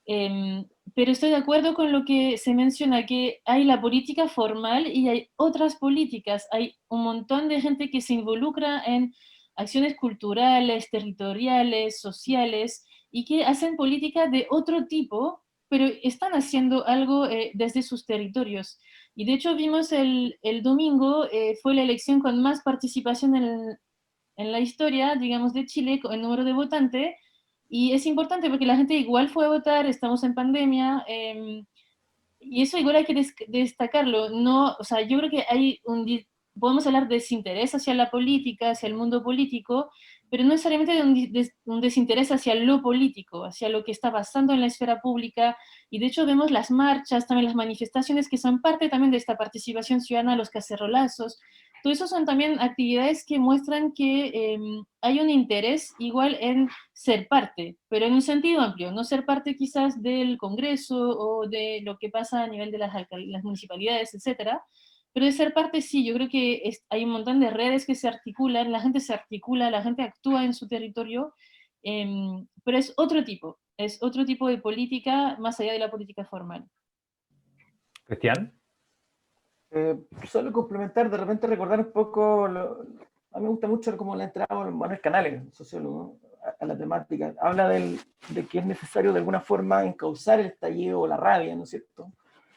Pero estoy de acuerdo con lo que se menciona, que hay la política formal y hay otras políticas. Hay un montón de gente que se involucra en acciones culturales, territoriales, sociales, y que hacen política de otro tipo, pero están haciendo algo desde sus territorios. Y de hecho vimos el domingo, fue la elección con más participación en la historia, digamos, de Chile, con el número de votantes, y es importante porque la gente igual fue a votar, estamos en pandemia, y eso igual hay que destacarlo. No, o sea, yo creo que hay podemos hablar de desinterés hacia la política, hacia el mundo político, pero no necesariamente de un desinterés hacia lo político, hacia lo que está pasando en la esfera pública, y de hecho vemos las marchas, también las manifestaciones que son parte también de esta participación ciudadana, los cacerolazos. Todo eso son también actividades que muestran que hay un interés igual en ser parte, pero en un sentido amplio, no ser parte quizás del Congreso o de lo que pasa a nivel de las municipalidades, etcétera, pero de ser parte sí, yo creo que hay un montón de redes que se articulan, la gente se articula, la gente actúa en su territorio, pero es otro tipo de política más allá de la política formal. Cristian. Solo complementar, de repente recordar un poco, a mí me gusta mucho como la entrada de Manuel Canales, sociólogo, a la temática. Habla de que es necesario de alguna forma encauzar el estallido o la rabia, ¿no es cierto?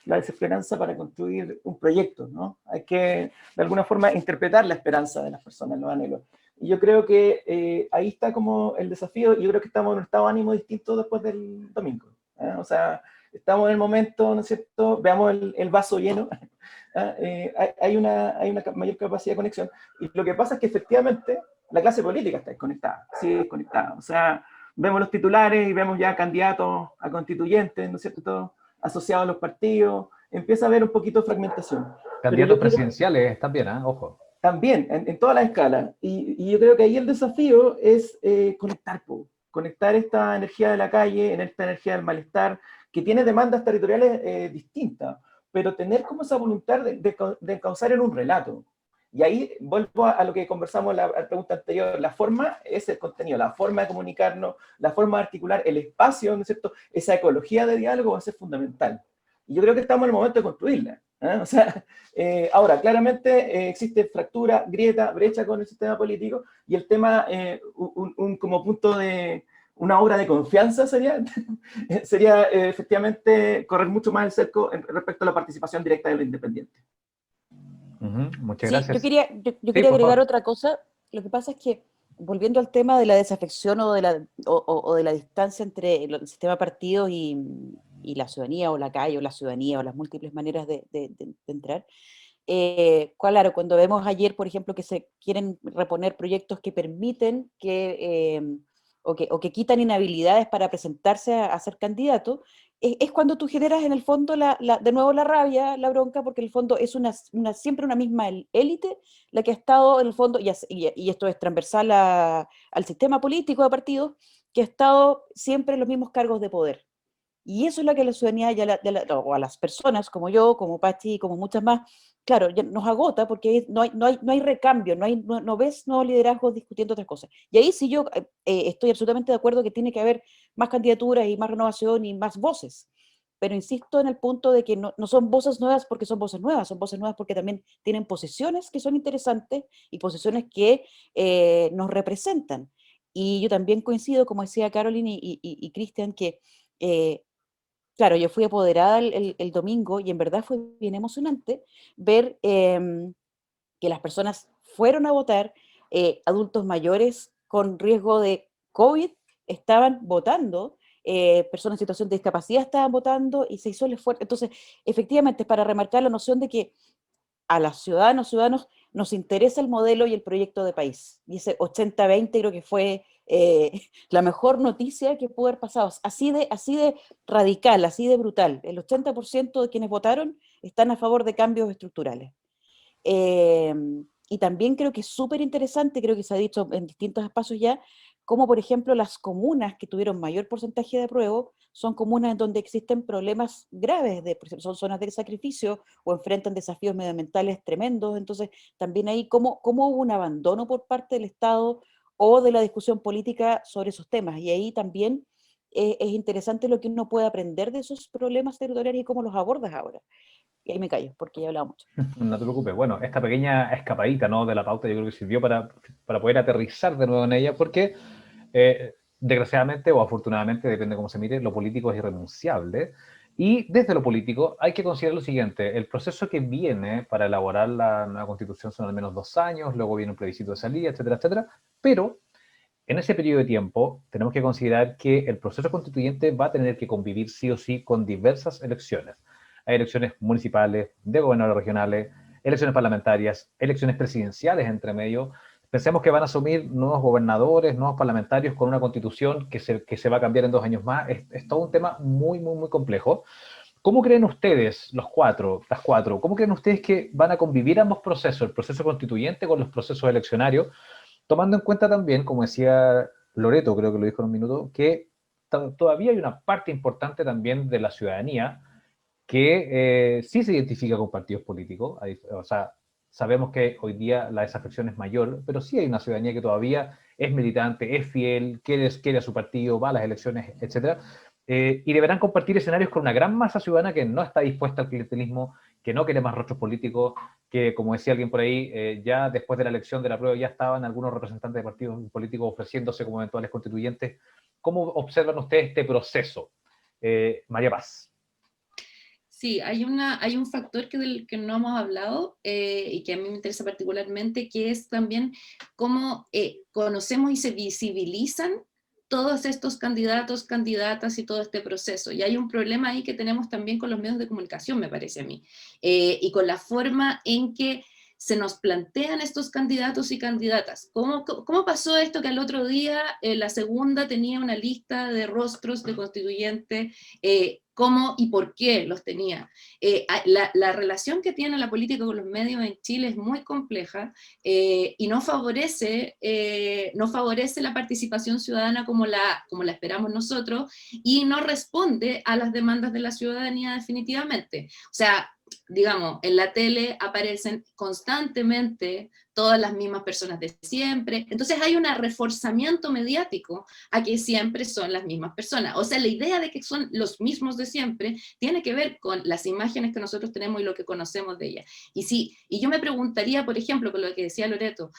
La desesperanza para construir un proyecto, ¿no? Hay que, de alguna forma, interpretar la esperanza de las personas, los anhelos. Y yo creo que ahí está como el desafío, y yo creo que estamos en un estado de ánimo distinto después del domingo. O sea, estamos en el momento, ¿no es cierto? Veamos el vaso lleno. Hay una mayor capacidad de conexión, y lo que pasa es que efectivamente la clase política está desconectada, sí, desconectada. O sea, vemos los titulares y vemos ya candidatos a constituyentes, ¿no es cierto?, asociados a los partidos, empieza a haber un poquito de fragmentación. Candidatos presidenciales también, ojo. También, en toda la escala. Y yo creo que ahí el desafío es conectar esta energía de la calle, en esta energía del malestar, que tiene demandas territoriales distintas, pero tener como esa voluntad de encauzar en un relato. Y ahí vuelvo a lo que conversamos en la pregunta anterior. La forma es el contenido, la forma de comunicarnos, la forma de articular el espacio, ¿no es cierto? Esa ecología de diálogo va a ser fundamental. Y yo creo que estamos en el momento de construirla. O sea, ahora, claramente existe fractura, grieta, brecha con el sistema político, y el tema, como punto de una obra de confianza sería, sería efectivamente correr mucho más el cerco respecto a la participación directa de los independientes. Muchas Sí, gracias. yo Sí, quería por agregar favor. otra cosa. Lo que pasa es que, volviendo al tema de la desafección o de la distancia entre el sistema de partidos y la ciudadanía, o la calle, o la ciudadanía, o las múltiples maneras de entrar, claro, cuando vemos ayer, por ejemplo, que se quieren reponer proyectos que permiten o que quitan inhabilidades para presentarse a ser candidato, es cuando tú generas en el fondo de nuevo la rabia, la bronca, porque en el fondo es siempre una misma élite la que ha estado en el fondo, y esto es transversal al sistema político de partidos, que ha estado siempre en los mismos cargos de poder. Y eso es lo que la ciudadanía o a las personas como yo, como Pachi, como muchas más, claro, ya nos agota porque no hay recambio, no ves nuevos liderazgos discutiendo otras cosas. Y ahí sí yo estoy absolutamente de acuerdo que tiene que haber más candidaturas y más renovación y más voces. Pero insisto en el punto de que no son voces nuevas porque son voces nuevas porque también tienen posiciones que son interesantes y posiciones que nos representan. Y yo también coincido, como decía Caroline y Cristian, que claro, yo fui apoderada el domingo y en verdad fue bien emocionante ver que las personas fueron a votar, adultos mayores con riesgo de COVID estaban votando, personas en situación de discapacidad estaban votando y se hizo el esfuerzo. Entonces, efectivamente, es para remarcar la noción de que a las ciudadanos nos interesa el modelo y el proyecto de país. Y ese 80-20 creo que fue la mejor noticia que pudo haber pasado. Así de radical, así de brutal. El 80% de quienes votaron están a favor de cambios estructurales. Eh, y también creo que es súper interesante, creo que se ha dicho en distintos espacios ya, como por ejemplo las comunas que tuvieron mayor porcentaje de apruebo son comunas en donde existen problemas graves, por ejemplo, son zonas de sacrificio o enfrentan desafíos medioambientales tremendos. Entonces, también ahí cómo hubo un abandono por parte del Estado o de la discusión política sobre esos temas. Y ahí también es interesante lo que uno puede aprender de esos problemas territoriales y cómo los abordas ahora. Y ahí me callo, porque ya he hablado mucho. No te preocupes. Bueno, esta pequeña escapadita, ¿no?, de la pauta yo creo que sirvió para poder aterrizar de nuevo en ella, porque desgraciadamente o afortunadamente, depende cómo se mire, lo político es irrenunciable. Y desde lo político hay que considerar lo siguiente: el proceso que viene para elaborar la nueva constitución son al menos 2 años, luego viene un plebiscito de salida, etcétera, etcétera. Pero en ese periodo de tiempo tenemos que considerar que el proceso constituyente va a tener que convivir sí o sí con diversas elecciones. Hay elecciones municipales, de gobernadores regionales, elecciones parlamentarias, elecciones presidenciales entre medio. Pensemos que van a asumir nuevos gobernadores, nuevos parlamentarios con una constitución que se va a cambiar en 2 años más. Es todo un tema muy, muy, muy complejo. ¿Cómo creen ustedes, las cuatro, cómo creen ustedes que van a convivir ambos procesos, el proceso constituyente con los procesos eleccionarios? Tomando en cuenta también, como decía Loreto, creo que lo dijo en un minuto, que todavía hay una parte importante también de la ciudadanía que sí se identifica con partidos políticos. O sea, sabemos que hoy día la desafección es mayor, pero sí hay una ciudadanía que todavía es militante, es fiel, quiere a su partido, va a las elecciones, etc. Y deberán compartir escenarios con una gran masa ciudadana que no está dispuesta al clientelismo, que no quiere más rostros políticos, que, como decía alguien por ahí, ya después de la elección de la prueba ya estaban algunos representantes de partidos políticos ofreciéndose como eventuales constituyentes. ¿Cómo observan ustedes este proceso? María Paz. Sí, hay un factor del que no hemos hablado y que a mí me interesa particularmente, que es también cómo conocemos y se visibilizan todos estos candidatos, candidatas y todo este proceso. Y hay un problema ahí que tenemos también con los medios de comunicación, me parece a mí, y con la forma en que se nos plantean estos candidatos y candidatas. ¿Cómo pasó esto que al otro día la segunda tenía una lista de rostros de constituyentes? ¿Cómo y por qué los tenía? La relación que tiene la política con los medios en Chile es muy compleja y no favorece la participación ciudadana como la esperamos nosotros, y no responde a las demandas de la ciudadanía definitivamente. O sea, digamos, en la tele aparecen constantemente todas las mismas personas de siempre, entonces hay un reforzamiento mediático a que siempre son las mismas personas. O sea, la idea de que son los mismos de siempre tiene que ver con las imágenes que nosotros tenemos y lo que conocemos de ellas. Y sí, y yo me preguntaría, por ejemplo, con lo que decía Loreto,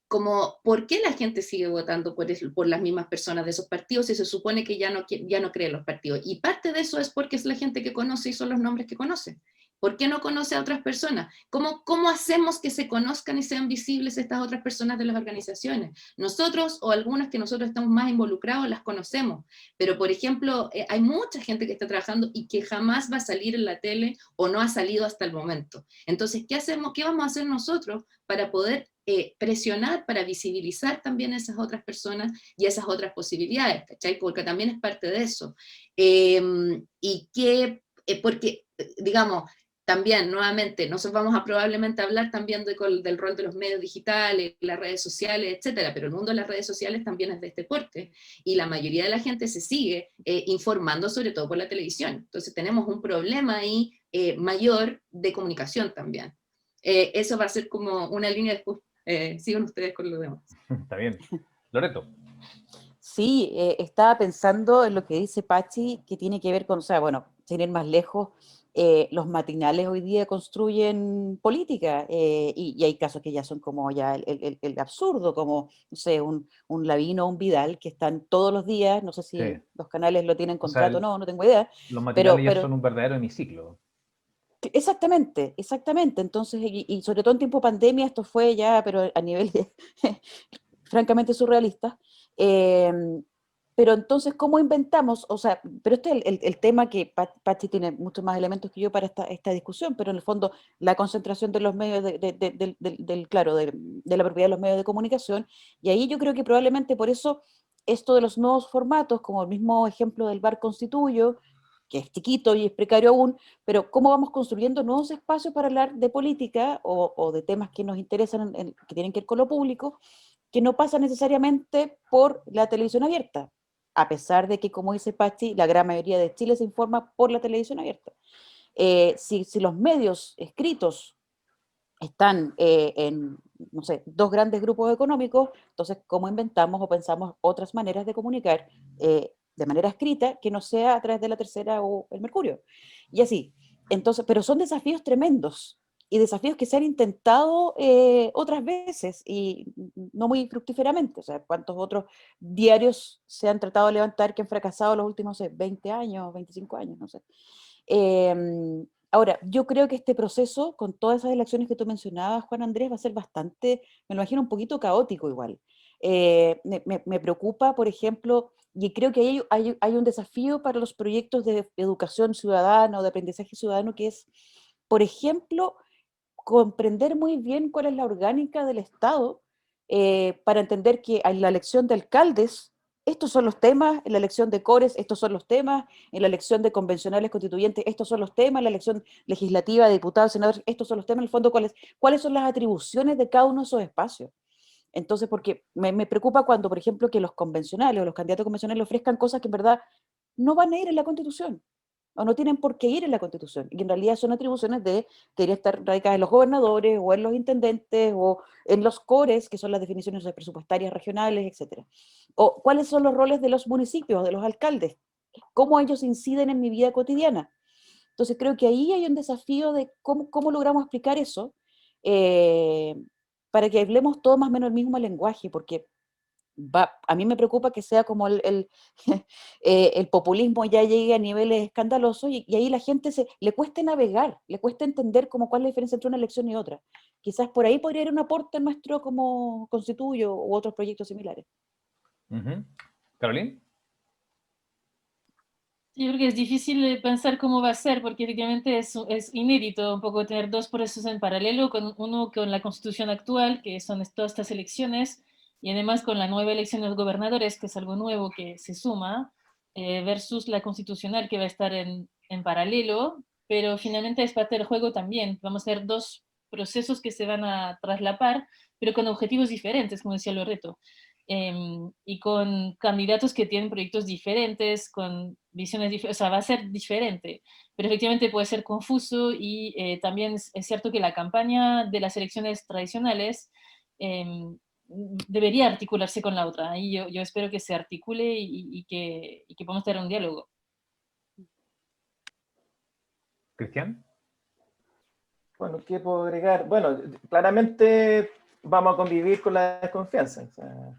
como por qué la gente sigue votando por las mismas personas de esos partidos si se supone que ya no cree en los partidos. Y parte de eso es porque es la gente que conoce y son los nombres que conoce. ¿Por qué no conoce a otras personas? ¿Cómo hacemos que se conozcan y sean visibles estas otras personas de las organizaciones? Nosotros, o algunas que nosotros estamos más involucrados, las conocemos, pero por ejemplo, hay mucha gente que está trabajando y que jamás va a salir en la tele o no ha salido hasta el momento. Entonces, ¿qué hacemos? ¿Qué vamos a hacer nosotros para poder presionar, para visibilizar también a esas otras personas y esas otras posibilidades? ¿Cachai? Porque también es parte de eso. Porque, digamos, también, nuevamente, nosotros vamos a probablemente hablar también del rol de los medios digitales, las redes sociales, etcétera, pero el mundo de las redes sociales también es de este porte, y la mayoría de la gente se sigue informando, sobre todo por la televisión. Entonces tenemos un problema ahí mayor de comunicación también. Eso va a ser como una línea después. Sigan ustedes con lo demás. Está bien. Loreto. Sí, estaba pensando en lo que dice Pachi, que tiene que ver con, o sea, bueno, sin ir más lejos, los matinales hoy día construyen política, y hay casos que ya son como ya el absurdo, como, no sé, un Lavín o un Vidal, que están todos los días, no sé si Sí. los canales lo tienen O sea, contrato o no, no tengo idea, los matinales ya pero son un verdadero hemiciclo. exactamente, exactamente, entonces, y sobre todo en tiempo de pandemia, esto fue ya, pero a nivel francamente surrealista. Eh, pero entonces, ¿cómo inventamos? O sea, pero este es el tema que Pachi tiene muchos más elementos que yo para esta discusión, pero en el fondo la concentración de los medios, claro, de la propiedad de los medios de comunicación, y ahí yo creo que probablemente por eso esto de los nuevos formatos, como el mismo ejemplo del Bar Constituyo, que es chiquito y es precario aún, pero cómo vamos construyendo nuevos espacios para hablar de política o de temas que nos interesan, que tienen que ver con lo público, que no pasa necesariamente por la televisión abierta, a pesar de que, como dice Pachi, la gran mayoría de Chile se informa por la televisión abierta. Si los medios escritos están en, no sé, dos grandes grupos económicos, entonces, ¿cómo inventamos o pensamos otras maneras de comunicar de manera escrita que no sea a través de la Tercera o el Mercurio? Y así. Entonces, pero son desafíos tremendos y desafíos que se han intentado otras veces y no muy fructíferamente. O sea, ¿cuántos otros diarios se han tratado de levantar que han fracasado los últimos 20 años, 25 años? No sé. Ahora, yo creo que este proceso, con todas esas elecciones que tú mencionabas, Juan Andrés, va a ser bastante, me lo imagino, un poquito caótico igual. Me preocupa, por ejemplo, y creo que hay un desafío para los proyectos de educación ciudadana o de aprendizaje ciudadano, que es, por ejemplo, comprender muy bien cuál es la orgánica del Estado, para entender que en la elección de alcaldes, estos son los temas, en la elección de cores, estos son los temas, en la elección de convencionales constituyentes, estos son los temas, en la elección legislativa de diputados, senadores, estos son los temas, en el fondo, cuáles son las atribuciones de cada uno de esos espacios. Entonces, porque me preocupa cuando, por ejemplo, que los convencionales o los candidatos convencionales ofrezcan cosas que en verdad no van a ir en la Constitución o no tienen por qué ir en la Constitución, y en realidad son atribuciones que deberían estar radicadas en los gobernadores o en los intendentes o en los cores, que son las definiciones presupuestarias regionales, etcétera. O cuáles son los roles de los municipios, de los alcaldes, cómo ellos inciden en mi vida cotidiana. Entonces creo que ahí hay un desafío de cómo logramos explicar eso, eh, para que hablemos todos más o menos el mismo lenguaje, porque a mí me preocupa que sea como el populismo ya llegue a niveles escandalosos y ahí la gente le cueste navegar, le cuesta entender cuál es la diferencia entre una elección y otra. Quizás por ahí podría ir un aporte nuestro como Constituyo u otros proyectos similares. ¿Caroline? Yo creo que es difícil pensar cómo va a ser, porque efectivamente es inédito un poco tener dos procesos en paralelo, uno con la constitución actual, que son todas estas elecciones, y además con la nueva elección de los gobernadores, que es algo nuevo que se suma, versus la constitucional que va a estar en paralelo, pero finalmente es parte del juego también. Vamos a tener dos procesos que se van a traslapar, pero con objetivos diferentes, como decía Loreto. Y con candidatos que tienen proyectos diferentes, con visiones diferentes, o sea, va a ser diferente, pero efectivamente puede ser confuso y también es cierto que la campaña de las elecciones tradicionales debería articularse con la otra, y yo espero que se articule y que podamos tener un diálogo. ¿Cristian? Bueno, ¿qué puedo agregar? Bueno, claramente vamos a convivir con la desconfianza, o sea,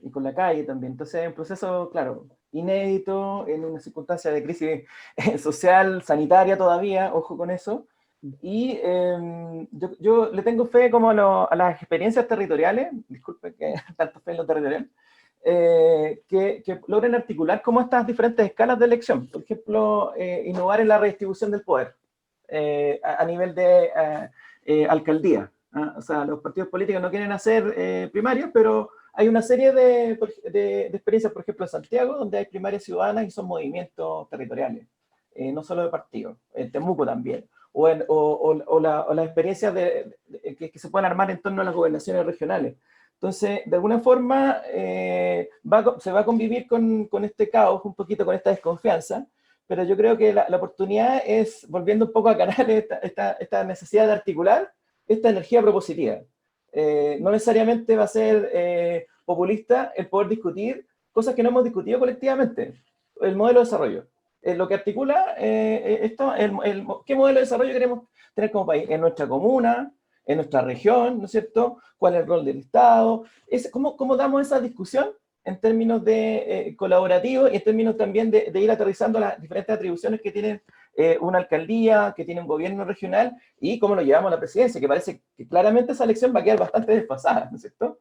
y con la calle también. Entonces es un proceso, claro, inédito, en una circunstancia de crisis social, sanitaria todavía, ojo con eso. Y yo le tengo fe como a las experiencias territoriales, disculpe que tanto fe en lo territorial, que logren articular como estas diferentes escalas de elección. Por ejemplo, innovar en la redistribución del poder a nivel de alcaldía. O sea, los partidos políticos no quieren hacer primarias, pero hay una serie de experiencias, por ejemplo, en Santiago, donde hay primarias ciudadanas y son movimientos territoriales, no solo de partidos, en Temuco también, o las experiencias que se pueden armar en torno a las gobernaciones regionales. Entonces, de alguna forma, se va a convivir con este caos, un poquito con esta desconfianza, pero yo creo que la oportunidad es, volviendo un poco a ganar esta necesidad de articular esta energía propositiva. No necesariamente va a ser populista el poder discutir cosas que no hemos discutido colectivamente. El modelo de desarrollo. Lo que articula esto, qué modelo de desarrollo queremos tener como país en nuestra comuna, en nuestra región, ¿no es cierto? ¿Cuál es el rol del Estado? ¿Cómo damos esa discusión en términos de colaborativo y en términos también de ir aterrizando las diferentes atribuciones que tienen una alcaldía, que tiene un gobierno regional, y cómo lo llevamos a la presidencia, que parece que claramente esa elección va a quedar bastante desfasada, ¿no es cierto?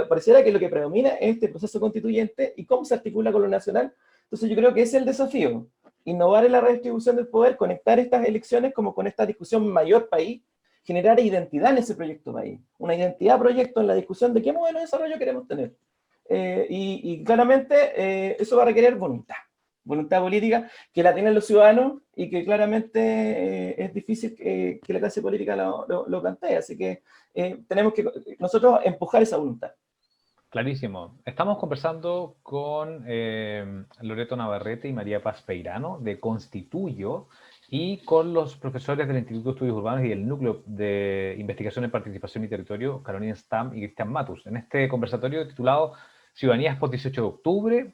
Pareciera que lo que predomina es este proceso constituyente y cómo se articula con lo nacional. Entonces yo creo que ese es el desafío, innovar en la redistribución del poder, conectar estas elecciones como con esta discusión mayor país, generar identidad en ese proyecto país, una identidad proyecto en la discusión de qué modelo de desarrollo queremos tener. Y claramente eso va a requerir voluntad política, que la tienen los ciudadanos y que claramente es difícil que la clase política lo plantee. Así que tenemos que nosotros empujar esa voluntad. Clarísimo. Estamos conversando con Loreto Navarrete y María Paz Peirano de Constituyo y con los profesores del Instituto de Estudios Urbanos y del Núcleo de Investigación en Participación y Territorio, Carolina Stam y Cristian Matus, en este conversatorio titulado Ciudadanías post 18 de octubre,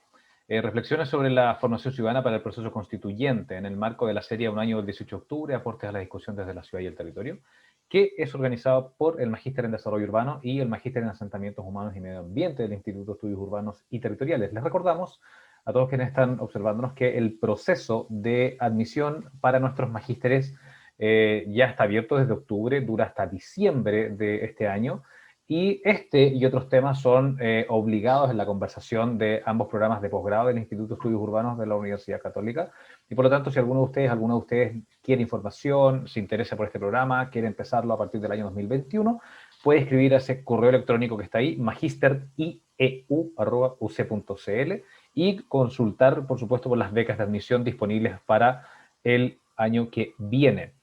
reflexiones sobre la formación ciudadana para el proceso constituyente en el marco de la serie Un año del 18 de octubre, aportes a la discusión desde la ciudad y el territorio, que es organizado por el Magíster en Desarrollo Urbano y el Magíster en Asentamientos Humanos y Medio Ambiente del Instituto de Estudios Urbanos y Territoriales. Les recordamos a todos quienes están observándonos que el proceso de admisión para nuestros magísteres ya está abierto desde octubre, dura hasta diciembre de este año, y este y otros temas son obligados en la conversación de ambos programas de posgrado del Instituto de Estudios Urbanos de la Universidad Católica. Y por lo tanto, si alguno de ustedes quiere información, se interesa por este programa, quiere empezarlo a partir del año 2021, puede escribir a ese correo electrónico que está ahí, magisterIEU@uc.cl, y consultar, por supuesto, por las becas de admisión disponibles para el año que viene.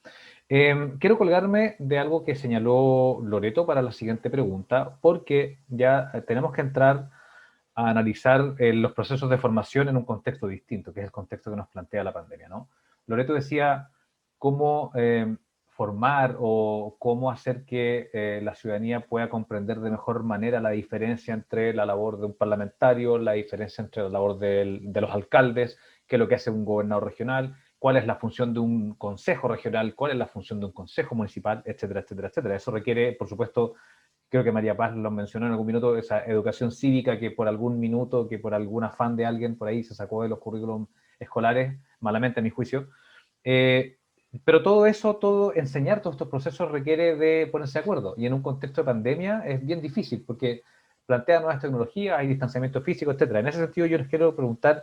Quiero colgarme de algo que señaló Loreto para la siguiente pregunta, porque ya tenemos que entrar a analizar los procesos de formación en un contexto distinto, que es el contexto que nos plantea la pandemia, ¿no? Loreto decía cómo formar o cómo hacer que la ciudadanía pueda comprender de mejor manera la diferencia entre la labor de un parlamentario, la diferencia entre la labor de los alcaldes, qué es lo que hace un gobernador regional, cuál es la función de un consejo regional, cuál es la función de un consejo municipal, etcétera, etcétera, etcétera. Eso requiere, por supuesto, creo que María Paz lo mencionó en algún minuto, esa educación cívica que por algún minuto, que por algún afán de alguien por ahí se sacó de los currículums escolares, malamente a mi juicio. Pero todo eso, enseñar todos estos procesos requiere de ponerse de acuerdo. Y en un contexto de pandemia es bien difícil porque plantea nuevas tecnologías, hay distanciamiento físico, etcétera. En ese sentido yo les quiero preguntar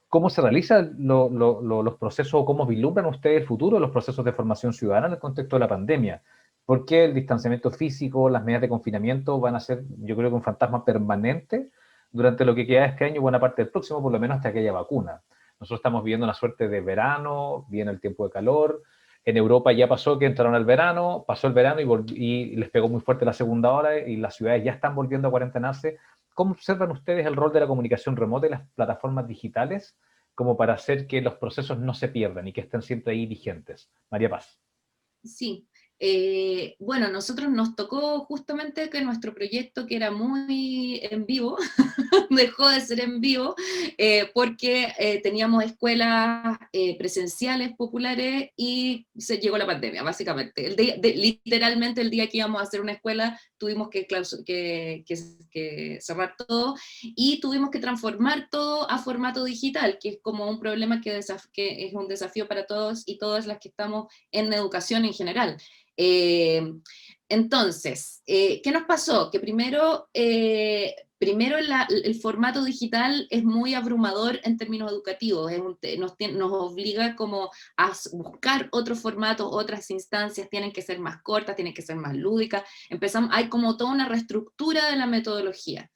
cómo se realizan los procesos o cómo vislumbran ustedes el futuro de los procesos de formación ciudadana en el contexto de la pandemia. Porque el distanciamiento físico, las medidas de confinamiento van a ser, yo creo que un fantasma permanente durante lo que queda de este año y buena parte del próximo, por lo menos hasta que haya vacuna. Nosotros estamos viviendo una suerte de verano, viene el tiempo de calor. En Europa ya pasó que entraron al verano, pasó el verano y les pegó muy fuerte la segunda ola y las ciudades ya están volviendo a cuarentenarse. ¿Cómo observan ustedes el rol de la comunicación remota y las plataformas digitales como para hacer que los procesos no se pierdan y que estén siempre ahí vigentes? María Paz. Sí. Bueno, nosotros nos tocó justamente que nuestro proyecto, que era muy en vivo, dejó de ser en vivo porque teníamos escuelas presenciales populares y se llegó la pandemia, básicamente. Literalmente el día que íbamos a hacer una escuela tuvimos que cerrar todo, y tuvimos que transformar todo a formato digital, que es como un problema que es un desafío para todos y todas las que estamos en educación en general. Entonces, ¿qué nos pasó? Que primero el formato digital es muy abrumador en términos educativos, nos obliga como a buscar otros formatos, otras instancias, tienen que ser más cortas, tienen que ser más lúdicas, hay como toda una reestructura de la metodología.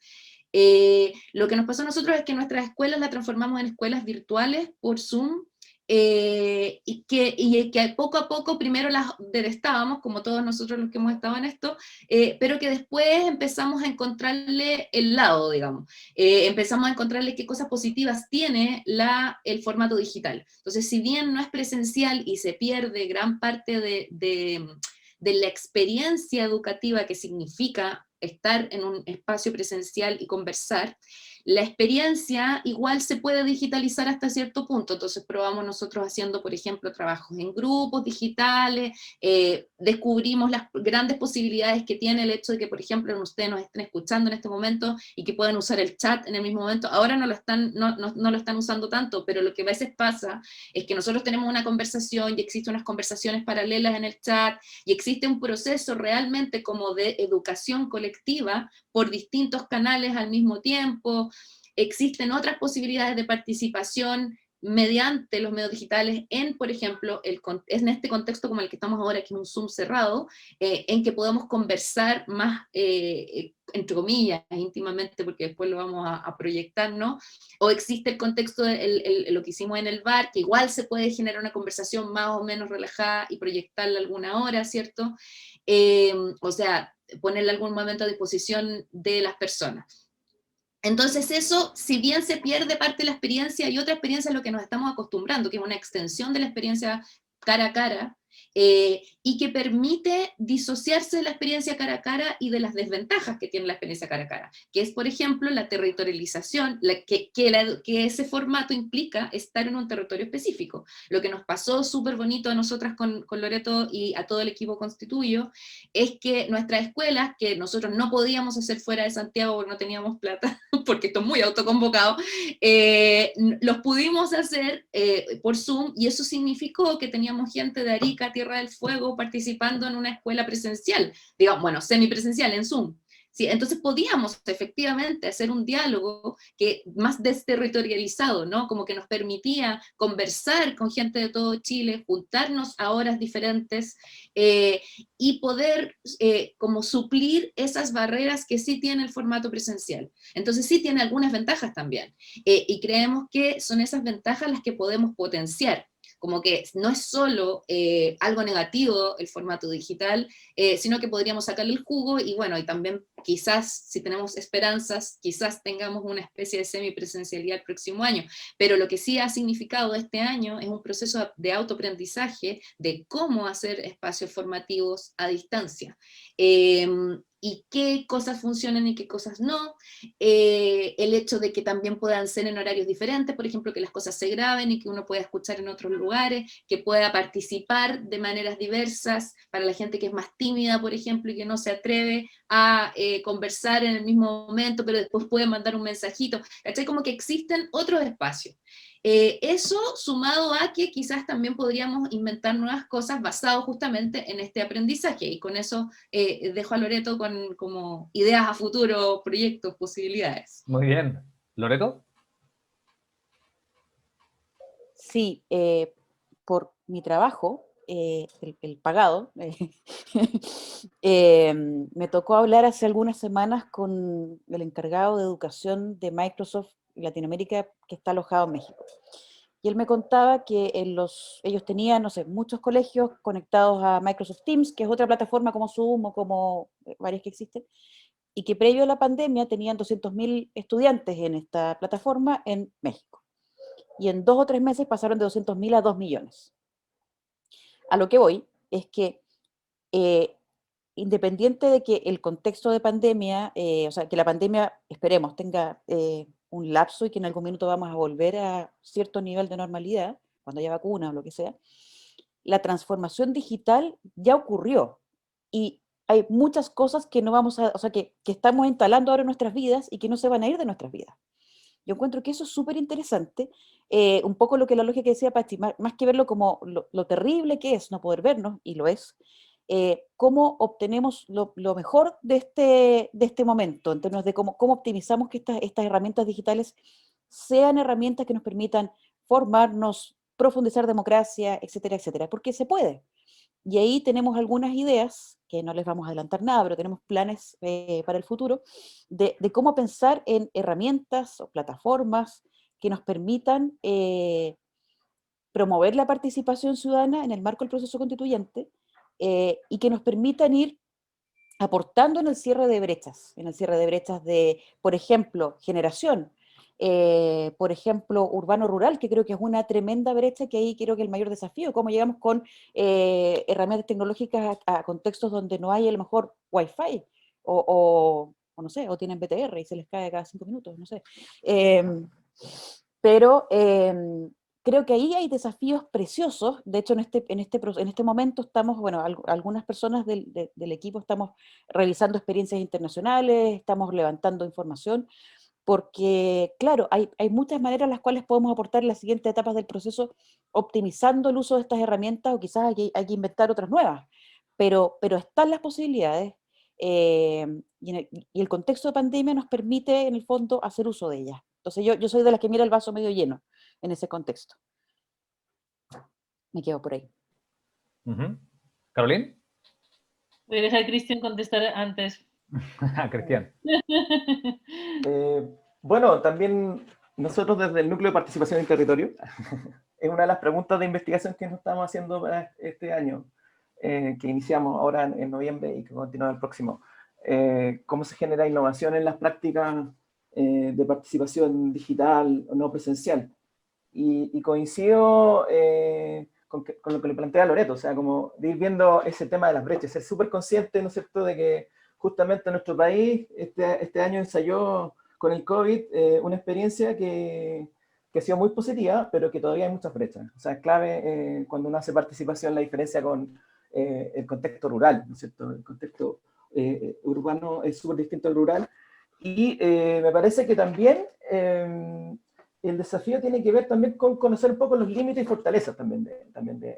Lo que nos pasó a nosotros es que nuestras escuelas las transformamos en escuelas virtuales por Zoom, y que poco a poco primero las detestábamos, como todos nosotros los que hemos estado en esto, pero que después empezamos a encontrarle el lado, digamos. Empezamos a encontrarle qué cosas positivas tiene el formato digital. Entonces, si bien no es presencial y se pierde gran parte de la experiencia educativa que significa estar en un espacio presencial y conversar, la experiencia igual se puede digitalizar hasta cierto punto. Entonces probamos nosotros haciendo, por ejemplo, trabajos en grupos digitales, descubrimos las grandes posibilidades que tiene el hecho de que, por ejemplo, ustedes nos estén escuchando en este momento y que puedan usar el chat en el mismo momento. Ahora no lo están usando tanto, pero lo que a veces pasa es que nosotros tenemos una conversación y existen unas conversaciones paralelas en el chat, y existe un proceso realmente como de educación colectiva por distintos canales al mismo tiempo. Existen otras posibilidades de participación mediante los medios digitales por ejemplo, en este contexto como el que estamos ahora, que es un Zoom cerrado, en que podemos conversar más, entre comillas, íntimamente, porque después lo vamos a proyectar, ¿no? O existe el contexto de lo que hicimos en el bar, que igual se puede generar una conversación más o menos relajada y proyectarla alguna hora, ¿cierto? O sea, ponerle algún momento a disposición de las personas. Entonces eso, si bien se pierde parte de la experiencia, y otra experiencia es lo que nos estamos acostumbrando, que es una extensión de la experiencia cara a cara, y que permite disociarse de la experiencia cara a cara y de las desventajas que tiene la experiencia cara a cara, que es, por ejemplo, la territorialización, que ese formato implica estar en un territorio específico. Lo que nos pasó súper bonito a nosotras con Loreto y a todo el equipo Constituyo, es que nuestras escuelas, que nosotros no podíamos hacer fuera de Santiago porque no teníamos plata, porque esto es muy autoconvocado, los pudimos hacer por Zoom, y eso significó que teníamos gente de Arica, Tierra del Fuego, participando en una escuela presencial, digamos, bueno, semipresencial en Zoom. Sí, entonces podíamos efectivamente hacer un diálogo más desterritorializado, ¿no? Como que nos permitía conversar con gente de todo Chile, juntarnos a horas diferentes, y poder como suplir esas barreras que sí tiene el formato presencial. Entonces sí tiene algunas ventajas también, y creemos que son esas ventajas las que podemos potenciar. Como que no es solo algo negativo el formato digital, sino que podríamos sacarle el jugo, y bueno, y también quizás, si tenemos esperanzas, quizás tengamos una especie de semipresencialidad el próximo año, pero lo que sí ha significado este año es un proceso de autoaprendizaje de cómo hacer espacios formativos a distancia. Y qué cosas funcionan y qué cosas no, el hecho de que también puedan ser en horarios diferentes, por ejemplo, que las cosas se graben y que uno pueda escuchar en otros lugares, que pueda participar de maneras diversas, para la gente que es más tímida, por ejemplo, y que no se atreve a conversar en el mismo momento, pero después puede mandar un mensajito, ¿cachai? Como que existen otros espacios. Eso sumado a que quizás también podríamos inventar nuevas cosas basadas justamente en este aprendizaje, y con eso dejo a Loreto con como ideas a futuro, proyectos, posibilidades. Muy bien. ¿Loreto? Sí, por mi trabajo, el pagado, me tocó hablar hace algunas semanas con el encargado de educación de Microsoft Latinoamérica, que está alojado en México. Y él me contaba que ellos tenían, no sé, muchos colegios conectados a Microsoft Teams, que es otra plataforma como Zoom o como varias que existen, y que previo a la pandemia tenían 200.000 estudiantes en esta plataforma en México. Y en 2 o 3 meses pasaron de 200.000 a 2 millones. A lo que voy es que, independiente de que el contexto de pandemia, o sea, que la pandemia, esperemos, tenga un lapso y que en algún minuto vamos a volver a cierto nivel de normalidad, cuando haya vacuna o lo que sea, la transformación digital ya ocurrió. Y hay muchas cosas que no vamos a, o sea, que estamos instalando ahora en nuestras vidas y que no se van a ir de nuestras vidas. Yo encuentro que eso es súper interesante, un poco lo que la lógica que decía Pachi, más que verlo como lo terrible que es no poder vernos, y lo es, cómo obtenemos lo mejor de este momento, en términos de cómo optimizamos que estas herramientas digitales sean herramientas que nos permitan formarnos, profundizar democracia, etcétera, etcétera, porque se puede. Y ahí tenemos algunas ideas, que no les vamos a adelantar nada, pero tenemos planes para el futuro, de cómo pensar en herramientas o plataformas que nos permitan promover la participación ciudadana en el marco del proceso constituyente, y que nos permitan ir aportando en el cierre de brechas de, por ejemplo, generación, por ejemplo, urbano-rural, que creo que es una tremenda brecha, que ahí creo que el mayor desafío, cómo llegamos con herramientas tecnológicas a contextos donde no hay a lo mejor Wi-Fi, o no sé, o tienen BTR y se les cae cada 5 minutos, no sé. Pero creo que ahí hay desafíos preciosos. De hecho, en este momento estamos, bueno, algunas personas del equipo estamos realizando experiencias internacionales, estamos levantando información, porque, claro, hay muchas maneras en las cuales podemos aportar en las siguientes etapas del proceso, optimizando el uso de estas herramientas, o quizás hay que inventar otras nuevas, pero están las posibilidades, y el contexto de pandemia nos permite, en el fondo, hacer uso de ellas. Entonces yo soy de las que mira el vaso medio lleno en ese contexto. Me quedo por ahí. ¿Carolina? Voy a dejar a Cristian contestar antes. Cristian. Bueno, también nosotros desde el Núcleo de Participación en Territorio, es una de las preguntas de investigación que nos estamos haciendo para este año, que iniciamos ahora en noviembre y que continúa el próximo. ¿Cómo se genera innovación en las prácticas de participación digital o no presencial? Y coincido con lo que le plantea Loreto, o sea, como de ir viendo ese tema de las brechas, ser súper consciente, ¿no es cierto?, de que justamente nuestro país este año ensayó con el COVID una experiencia que ha sido muy positiva, pero que todavía hay muchas brechas. O sea, es clave cuando uno hace participación la diferencia con el contexto rural, ¿no es cierto? El contexto urbano es súper distinto al rural. Y me parece que también el desafío tiene que ver también con conocer un poco los límites y fortalezas también de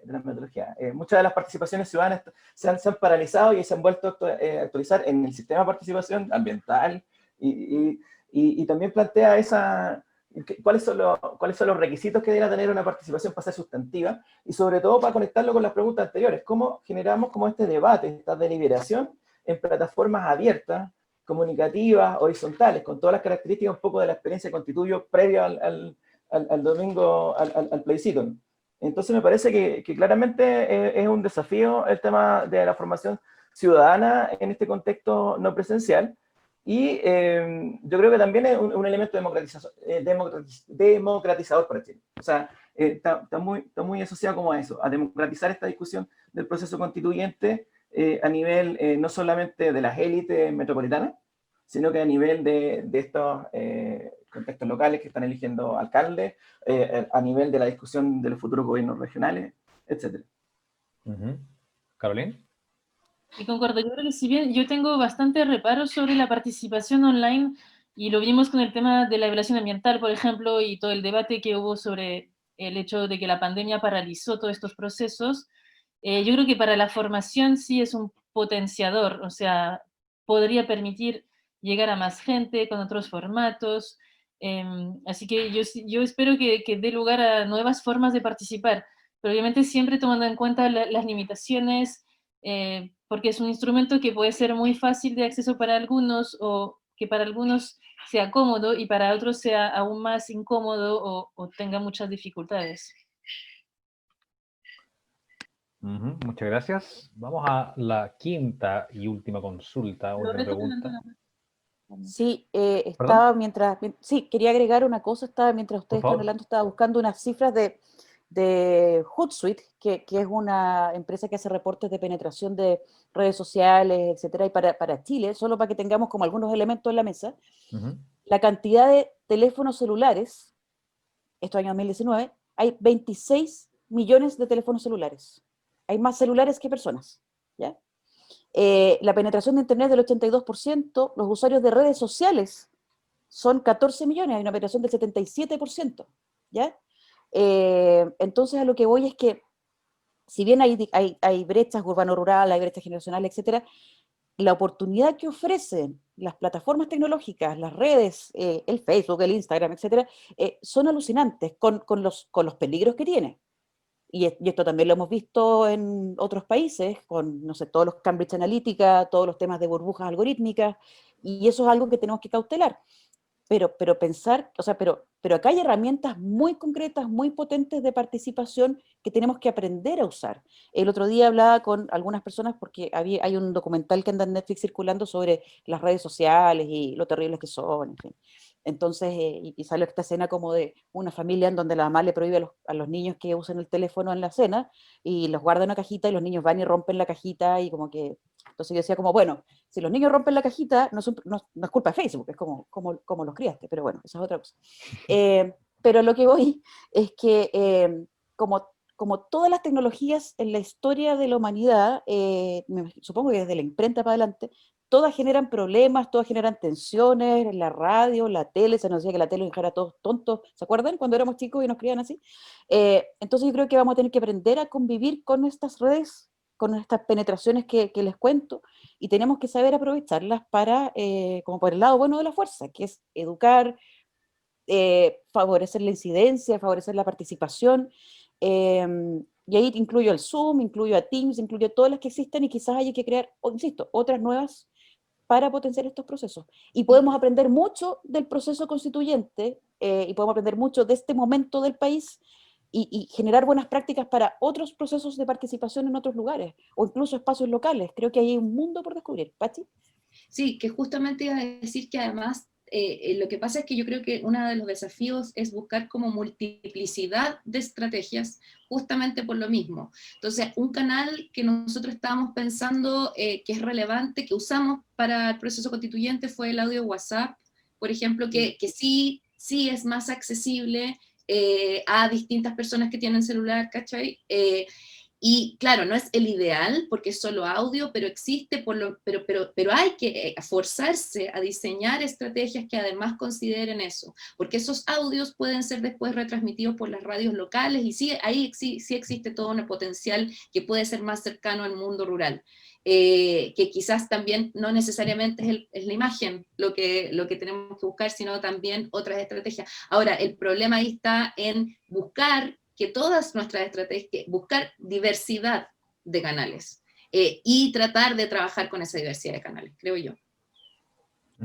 la metodología. Muchas de las participaciones ciudadanas se han paralizado y se han vuelto a actualizar en el sistema de participación ambiental y también plantea cuáles son los requisitos que debería tener una participación para ser sustantiva y sobre todo para conectarlo con las preguntas anteriores. ¿Cómo generamos como este debate, esta deliberación en plataformas abiertas, comunicativas, horizontales, con todas las características un poco de la experiencia de Constituyo previa al domingo, al plebiscito? Entonces me parece que claramente es un desafío el tema de la formación ciudadana en este contexto no presencial, y yo creo que también es un elemento democratizador para Chile. O sea, está muy asociado como a eso, a democratizar esta discusión del proceso constituyente a nivel no solamente de las élites metropolitanas, sino que a nivel de estos contextos locales que están eligiendo alcaldes, a nivel de la discusión de los futuros gobiernos regionales, etc. ¿Carolina? Y concuerdo, yo creo que si bien yo tengo bastante reparo sobre la participación online, y lo vimos con el tema de la evaluación ambiental, por ejemplo, y todo el debate que hubo sobre el hecho de que la pandemia paralizó todos estos procesos, yo creo que para la formación sí es un potenciador, o sea, podría permitir llegar a más gente con otros formatos, así que yo espero que dé lugar a nuevas formas de participar, pero obviamente siempre tomando en cuenta las limitaciones, porque es un instrumento que puede ser muy fácil de acceso para algunos, o que para algunos sea cómodo y para otros sea aún más incómodo o tenga muchas dificultades. Muchas gracias. Vamos a la quinta y última consulta, última pregunta. Sí, ¿Perdón? sí, quería agregar una cosa, mientras Por ustedes estaban favor. hablando, estaba buscando unas cifras de Hootsuite, que es una empresa que hace reportes de penetración de redes sociales, etcétera, y para Chile, solo para que tengamos como algunos elementos en la mesa, la cantidad de teléfonos celulares, esto año 2019, hay 26 millones de teléfonos celulares. Hay más celulares que personas, ¿ya? La penetración de Internet del 82%, los usuarios de redes sociales son 14 millones, hay una penetración del 77%, ¿ya? Entonces a lo que voy es que, si bien hay brechas urbano-rural, hay brechas generacionales, etcétera, la oportunidad que ofrecen las plataformas tecnológicas, las redes, el Facebook, el Instagram, etcétera, son alucinantes con los peligros que tiene. Y esto también lo hemos visto en otros países, con, no sé, todos los Cambridge Analytica, todos los temas de burbujas algorítmicas, y eso es algo que tenemos que cautelar. Pero pensar, o sea, pero acá hay herramientas muy concretas, muy potentes de participación que tenemos que aprender a usar. El otro día hablaba con algunas personas porque hay un documental que anda en Netflix circulando sobre las redes sociales y lo terribles que son, en fin. Entonces, y salió esta escena como de una familia en donde la mamá le prohíbe a los niños que usen el teléfono en la cena y los guarda en una cajita y los niños van y rompen la cajita y como que... Entonces yo decía como, bueno, si los niños rompen la cajita, no es culpa de Facebook, es como los criaste, pero bueno, esa es otra cosa. Pero lo que voy es que como todas las tecnologías en la historia de la humanidad, supongo que desde la imprenta para adelante, todas generan problemas, todas generan tensiones, la radio, la tele, se nos decía que la tele nos dejara a todos tontos, ¿se acuerdan? Cuando éramos chicos y nos criaban así. Entonces yo creo que vamos a tener que aprender a convivir con estas redes, con estas penetraciones que les cuento, y tenemos que saber aprovecharlas para, como por el lado bueno de la fuerza, que es educar, favorecer la incidencia, favorecer la participación, y ahí incluyo el Zoom, incluyo a Teams, incluyo todas las que existen y quizás hay que crear, insisto, otras nuevas para potenciar estos procesos. Y podemos aprender mucho del proceso constituyente y podemos aprender mucho de este momento del país y generar buenas prácticas para otros procesos de participación en otros lugares o incluso espacios locales. Creo que hay un mundo por descubrir. ¿Pachi? Sí, que justamente iba a decir que además lo que pasa es que yo creo que uno de los desafíos es buscar como multiplicidad de estrategias justamente por lo mismo. Entonces, un canal que nosotros estábamos pensando que es relevante, que usamos para el proceso constituyente fue el audio WhatsApp, por ejemplo, que sí es más accesible a distintas personas que tienen celular, ¿cachai? Y claro, no es el ideal porque es solo audio, pero existe, pero hay que forzarse a diseñar estrategias que además consideren eso, porque esos audios pueden ser después retransmitidos por las radios locales y sí, ahí sí existe todo un potencial que puede ser más cercano al mundo rural. Que quizás también no necesariamente es la imagen lo que tenemos que buscar, sino también otras estrategias. Ahora, el problema ahí está en buscar que todas nuestras estrategias, buscar diversidad de canales y tratar de trabajar con esa diversidad de canales, creo yo.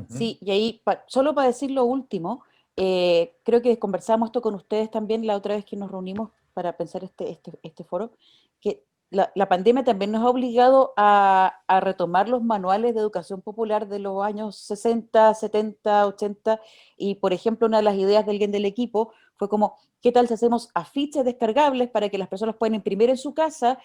Sí, y ahí, solo para decir lo último, creo que conversamos esto con ustedes también la otra vez que nos reunimos para pensar este foro, que la pandemia también nos ha obligado a retomar los manuales de educación popular de los años 60, 70, 80, y por ejemplo una de las ideas de alguien del equipo fue como, ¿qué tal si hacemos afiches descargables para que las personas puedan imprimir en su casa,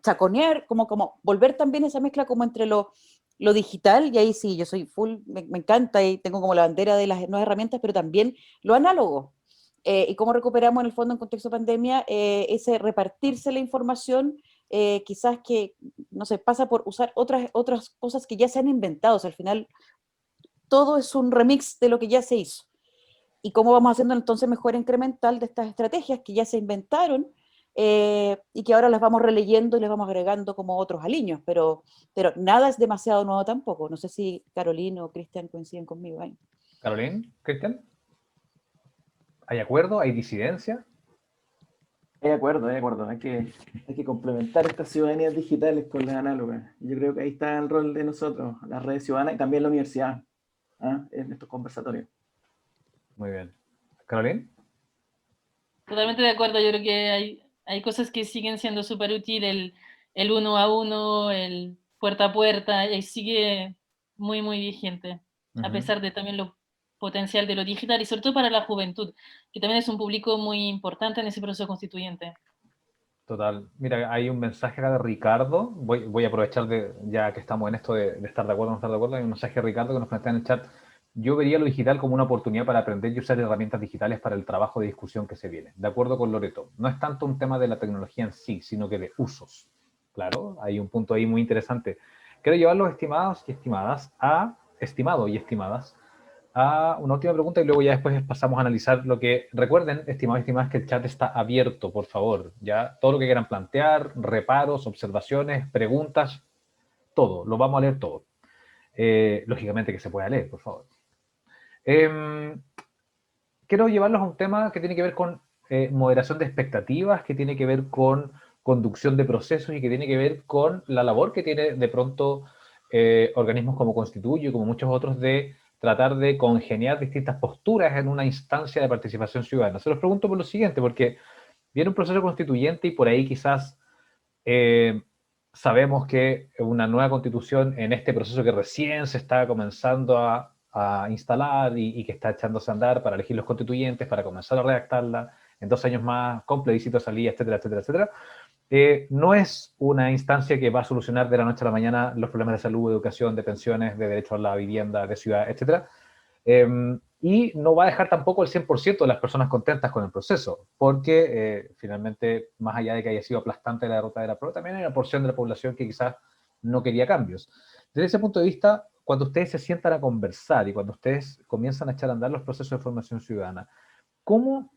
chaconear, como volver también esa mezcla como entre lo digital, y ahí sí, yo soy full, me encanta y tengo como la bandera de las nuevas herramientas, pero también lo análogo. Y cómo recuperamos en el fondo en contexto de pandemia ese repartirse la información, quizás que, no sé, pasa por usar otras cosas que ya se han inventado, o sea, al final todo es un remix de lo que ya se hizo. Y cómo vamos haciendo entonces mejora incremental de estas estrategias que ya se inventaron y que ahora las vamos releyendo y les vamos agregando como otros aliños, pero nada es demasiado nuevo tampoco. No sé si Carolina o Cristian coinciden conmigo ahí. Carolina, Cristian, ¿hay acuerdo? ¿Hay disidencia? Hay acuerdo, hay acuerdo. Hay que complementar estas ciudadanías digitales con las análogas. Yo creo que ahí está el rol de nosotros, las redes ciudadanas y también la universidad, en estos conversatorios. Muy bien. ¿Carolina? Totalmente de acuerdo, yo creo que hay cosas que siguen siendo súper útiles, el uno a uno, el puerta a puerta, y sigue muy, muy vigente, a pesar de también lo potencial de lo digital, y sobre todo para la juventud, que también es un público muy importante en ese proceso constituyente. Total. Mira, hay un mensaje acá de Ricardo. Voy a aprovechar ya que estamos en esto de estar de acuerdo o no estar de acuerdo. Hay un mensaje de Ricardo que nos plantea en el chat. Yo vería lo digital como una oportunidad para aprender y usar herramientas digitales para el trabajo de discusión que se viene. De acuerdo con Loreto. No es tanto un tema de la tecnología en sí, sino que de usos. Claro, hay un punto ahí muy interesante. quiero llevarlos, estimados y estimadas, estimado y estimadas, a una última pregunta y luego ya después pasamos a analizar lo que... Recuerden, estimados y estimadas, que el chat está abierto, por favor. Ya todo lo que quieran plantear, reparos, observaciones, preguntas, todo, lo vamos a leer todo. Lógicamente que se pueda leer, por favor. Quiero llevarlos a un tema que tiene que ver con moderación de expectativas, que tiene que ver con conducción de procesos y que tiene que ver con la labor que tiene de pronto organismos como Constituyo y como muchos otros de tratar de congeniar distintas posturas en una instancia de participación ciudadana. Se los pregunto por lo siguiente, porque viene un proceso constituyente y por ahí quizás sabemos que una nueva constitución en este proceso que recién se está comenzando a instalar y que está echándose a andar para elegir los constituyentes, para comenzar a redactarla en 2 años más, con plebiscito de salida, etcétera, etcétera, etcétera. No es una instancia que va a solucionar de la noche a la mañana los problemas de salud, de educación, de pensiones, de derecho a la vivienda, de ciudad, etcétera. Y no va a dejar tampoco el 100% de las personas contentas con el proceso, porque finalmente, más allá de que haya sido aplastante la derrota de la prueba, también hay una porción de la población que quizás no quería cambios. Desde ese punto de vista, cuando ustedes se sientan a conversar y cuando ustedes comienzan a echar a andar los procesos de formación ciudadana, ¿cómo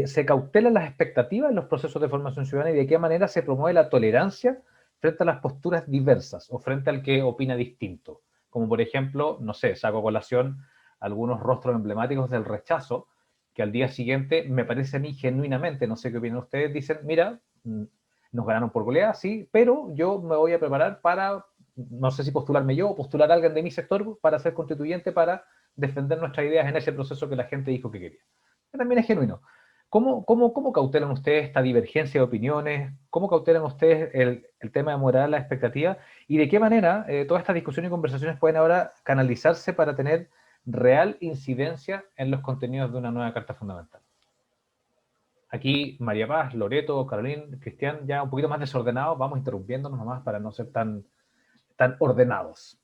se cautelan las expectativas en los procesos de formación ciudadana y de qué manera se promueve la tolerancia frente a las posturas diversas o frente al que opina distinto? Como por ejemplo, no sé, saco a colación algunos rostros emblemáticos del rechazo que al día siguiente me parecen a mí genuinamente, no sé qué opinan ustedes, dicen, mira, nos ganaron por goleada, sí, pero yo me voy a preparar para, no sé si postularme yo o postular a alguien de mi sector para ser constituyente, para defender nuestras ideas en ese proceso que la gente dijo que quería. Que también es genuino. ¿Cómo cautelan ustedes esta divergencia de opiniones? ¿Cómo cautelan ustedes el tema de moderar la expectativa? ¿Y de qué manera todas estas discusiones y conversaciones pueden ahora canalizarse para tener real incidencia en los contenidos de una nueva Carta Fundamental? Aquí María Paz, Loreto, Carolín, Cristian, ya un poquito más desordenados, vamos interrumpiéndonos nomás para no ser tan ordenados.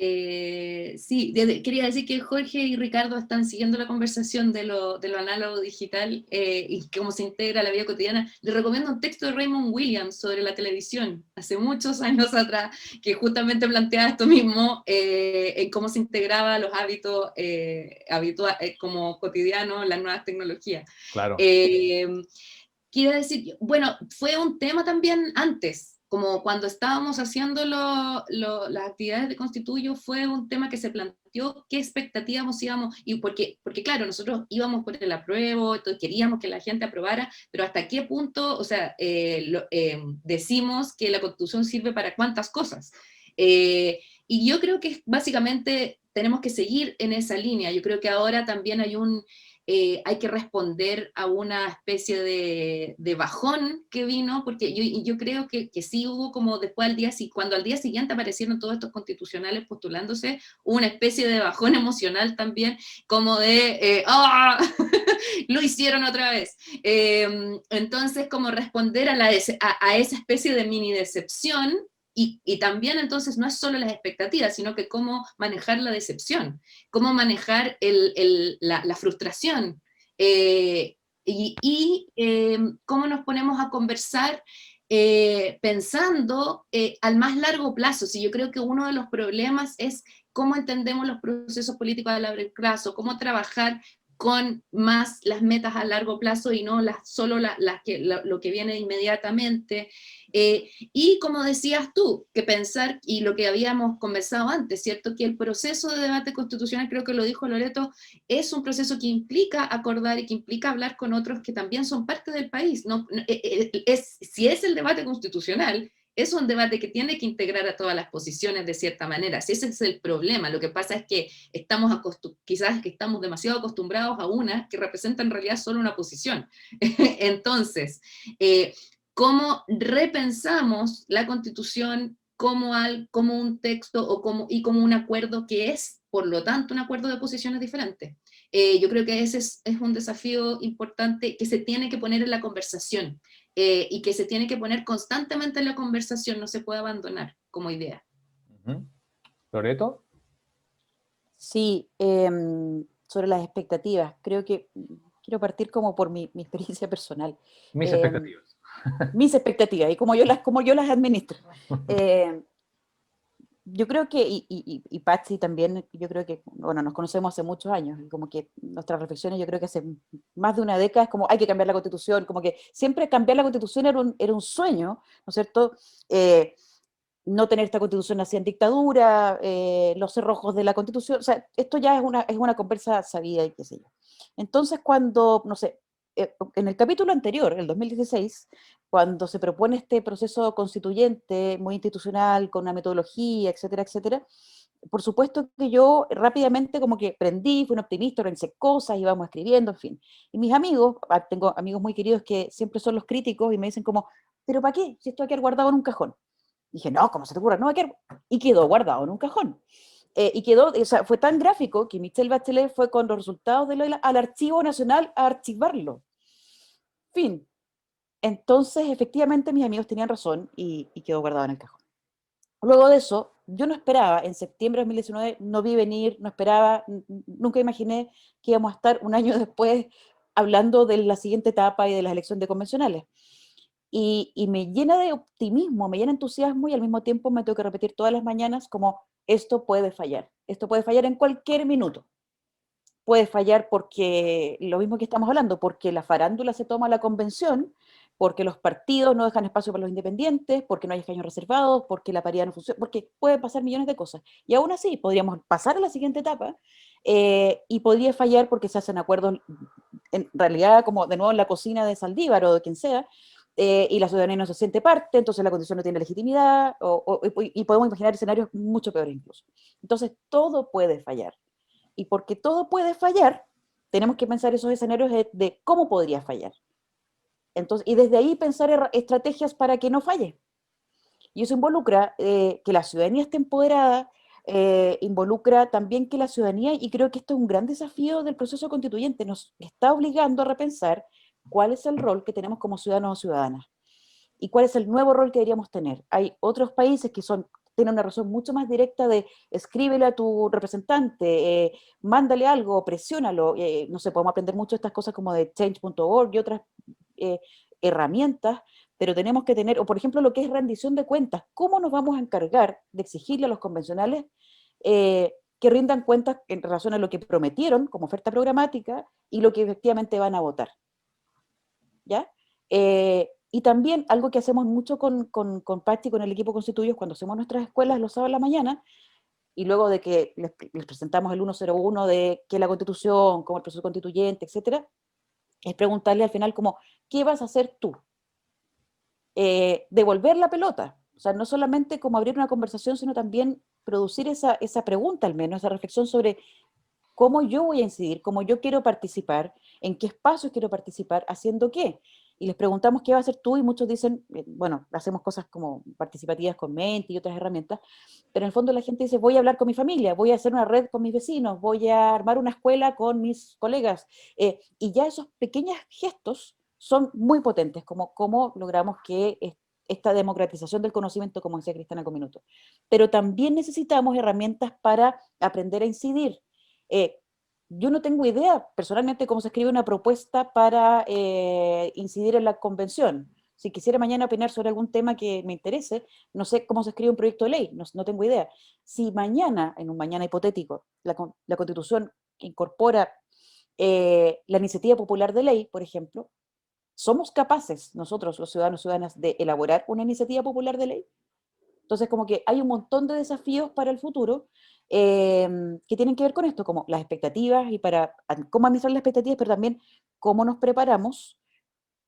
Sí, quería decir que Jorge y Ricardo están siguiendo la conversación de lo análogo digital y cómo se integra a la vida cotidiana. Les recomiendo un texto de Raymond Williams sobre la televisión, hace muchos años atrás, que justamente planteaba esto mismo, en cómo se integraba los hábitos como cotidianos, las nuevas tecnologías. Claro. Quiero decir, bueno, fue un tema también antes, como cuando estábamos haciendo las actividades de Constituyo, fue un tema que se planteó qué expectativas íbamos, y porque claro, nosotros íbamos por el apruebo, entonces queríamos que la gente aprobara, pero hasta qué punto, o sea, decimos que la Constitución sirve para cuántas cosas. Y yo creo que básicamente tenemos que seguir en esa línea. Yo creo que ahora también hay que responder a una especie de bajón que vino, porque yo creo que sí hubo como después cuando al día siguiente aparecieron todos estos constitucionales postulándose, hubo una especie de bajón emocional también, como de, ¡ah! Lo hicieron otra vez. Entonces, como responder a esa especie de mini decepción. Y también entonces no es solo las expectativas, sino que cómo manejar la decepción, cómo manejar la frustración cómo nos ponemos a conversar pensando al más largo plazo. Si yo creo que uno de los problemas es cómo entendemos los procesos políticos a largo plazo, cómo trabajar con más las metas a largo plazo y no solo lo que viene inmediatamente. Y como decías tú, que pensar, y lo que habíamos conversado antes, ¿cierto? Que el proceso de debate constitucional, creo que lo dijo Loreto, es un proceso que implica acordar y que implica hablar con otros que también son parte del país. Si es el debate constitucional, es un debate que tiene que integrar a todas las posiciones de cierta manera. Si ese es el problema, lo que pasa es que quizás que estamos demasiado acostumbrados a una que representa en realidad solo una posición. Entonces, ¿cómo repensamos la Constitución como un texto y como un acuerdo que es, por lo tanto, un acuerdo de posiciones diferentes? Yo creo que ese es un desafío importante que se tiene que poner en la conversación. Y que se tiene que poner constantemente en la conversación, no se puede abandonar como idea. ¿Loreto? Sí, sobre las expectativas, creo que quiero partir como por mi experiencia personal. Mis expectativas. mis expectativas y como yo las administro. Yo creo que, y Patsy también, yo creo que, bueno, nos conocemos hace muchos años, y como que nuestras reflexiones, yo creo que hace más de una década es como hay que cambiar la Constitución, como que siempre cambiar la Constitución era un sueño, ¿no es cierto? No tener esta Constitución así en dictadura, los cerrojos de la Constitución, o sea, esto ya es una conversa sabida y qué sé yo. Entonces, cuando, no sé, en el capítulo anterior, el 2016, cuando se propone este proceso constituyente muy institucional, con una metodología, etcétera, etcétera, por supuesto que yo rápidamente como que prendí, fui un optimista, organizé cosas, íbamos escribiendo, en fin. Y mis amigos, tengo amigos muy queridos que siempre son los críticos y me dicen como, ¿pero para qué? Si esto va a quedar guardado en un cajón. Dije, no, ¿cómo se te ocurre? No va a quedar. Y quedó guardado en un cajón. Y quedó, o sea, fue tan gráfico que Michelle Bachelet fue con los resultados de al Archivo Nacional a archivarlo. Fin. Entonces, efectivamente, mis amigos tenían razón y quedó guardado en el cajón. Luego de eso, yo no esperaba, en septiembre de 2019, no vi venir, no esperaba, nunca imaginé que íbamos a estar un año después hablando de la siguiente etapa y de las elecciones convencionales. Y me llena de optimismo, me llena de entusiasmo y al mismo tiempo me tengo que repetir todas las mañanas como esto puede fallar en cualquier minuto. Puede fallar porque, lo mismo que estamos hablando, porque la farándula se toma la convención, porque los partidos no dejan espacio para los independientes, porque no hay escaños reservados, porque la paridad no funciona, porque pueden pasar millones de cosas. Y aún así, podríamos pasar a la siguiente etapa y podría fallar porque se hacen acuerdos, en realidad, como de nuevo en la cocina de Saldívar o de quien sea, y la ciudadanía no se siente parte, entonces la constitución no tiene legitimidad, y podemos imaginar escenarios mucho peores incluso. Entonces, todo puede fallar. Y porque todo puede fallar, tenemos que pensar esos escenarios de cómo podría fallar. Entonces, y desde ahí pensar estrategias para que no falle. Y eso involucra que la ciudadanía esté empoderada, involucra también que la ciudadanía, y creo que esto es un gran desafío del proceso constituyente, nos está obligando a repensar cuál es el rol que tenemos como ciudadanos o ciudadanas y cuál es el nuevo rol que deberíamos tener. Hay otros países que tienen una razón mucho más directa de escríbele a tu representante, mándale algo, presiónalo, no sé, podemos aprender mucho de estas cosas como de change.org y otras eh, herramientas, pero tenemos que tener, o por ejemplo lo que es rendición de cuentas, ¿cómo nos vamos a encargar de exigirle a los convencionales que rindan cuentas en relación a lo que prometieron como oferta programática y lo que efectivamente van a votar? ¿Ya? Y también algo que hacemos mucho con Pachi, con el equipo constituydos, cuando hacemos nuestras escuelas los sábados a la mañana, y luego de que les presentamos el 101 de qué es la Constitución, cómo el proceso constituyente, etcétera, es preguntarle al final como, ¿qué vas a hacer tú? Devolver la pelota. O sea, no solamente como abrir una conversación, sino también producir esa pregunta al menos, esa reflexión sobre cómo yo voy a incidir, cómo yo quiero participar, en qué espacios quiero participar, haciendo qué. Y les preguntamos qué va a hacer tú y muchos dicen, bueno, hacemos cosas como participativas con Menti y otras herramientas, pero en el fondo la gente dice, voy a hablar con mi familia, voy a hacer una red con mis vecinos, voy a armar una escuela con mis colegas. Y ya esos pequeños gestos son muy potentes, como cómo logramos que esta democratización del conocimiento, como decía Cristiana con minuto. Pero también necesitamos herramientas para aprender a incidir. Eh, yo no tengo idea personalmente cómo se escribe una propuesta para incidir en la convención. Si quisiera mañana opinar sobre algún tema que me interese, no sé cómo se escribe un proyecto de ley, no tengo idea. Si mañana, en un mañana hipotético, la Constitución incorpora la iniciativa popular de ley, por ejemplo, ¿somos capaces nosotros, los ciudadanos y ciudadanas, de elaborar una iniciativa popular de ley? Entonces, como que hay un montón de desafíos para el futuro que tienen que ver con esto, como las expectativas y para cómo administrar las expectativas, pero también cómo nos preparamos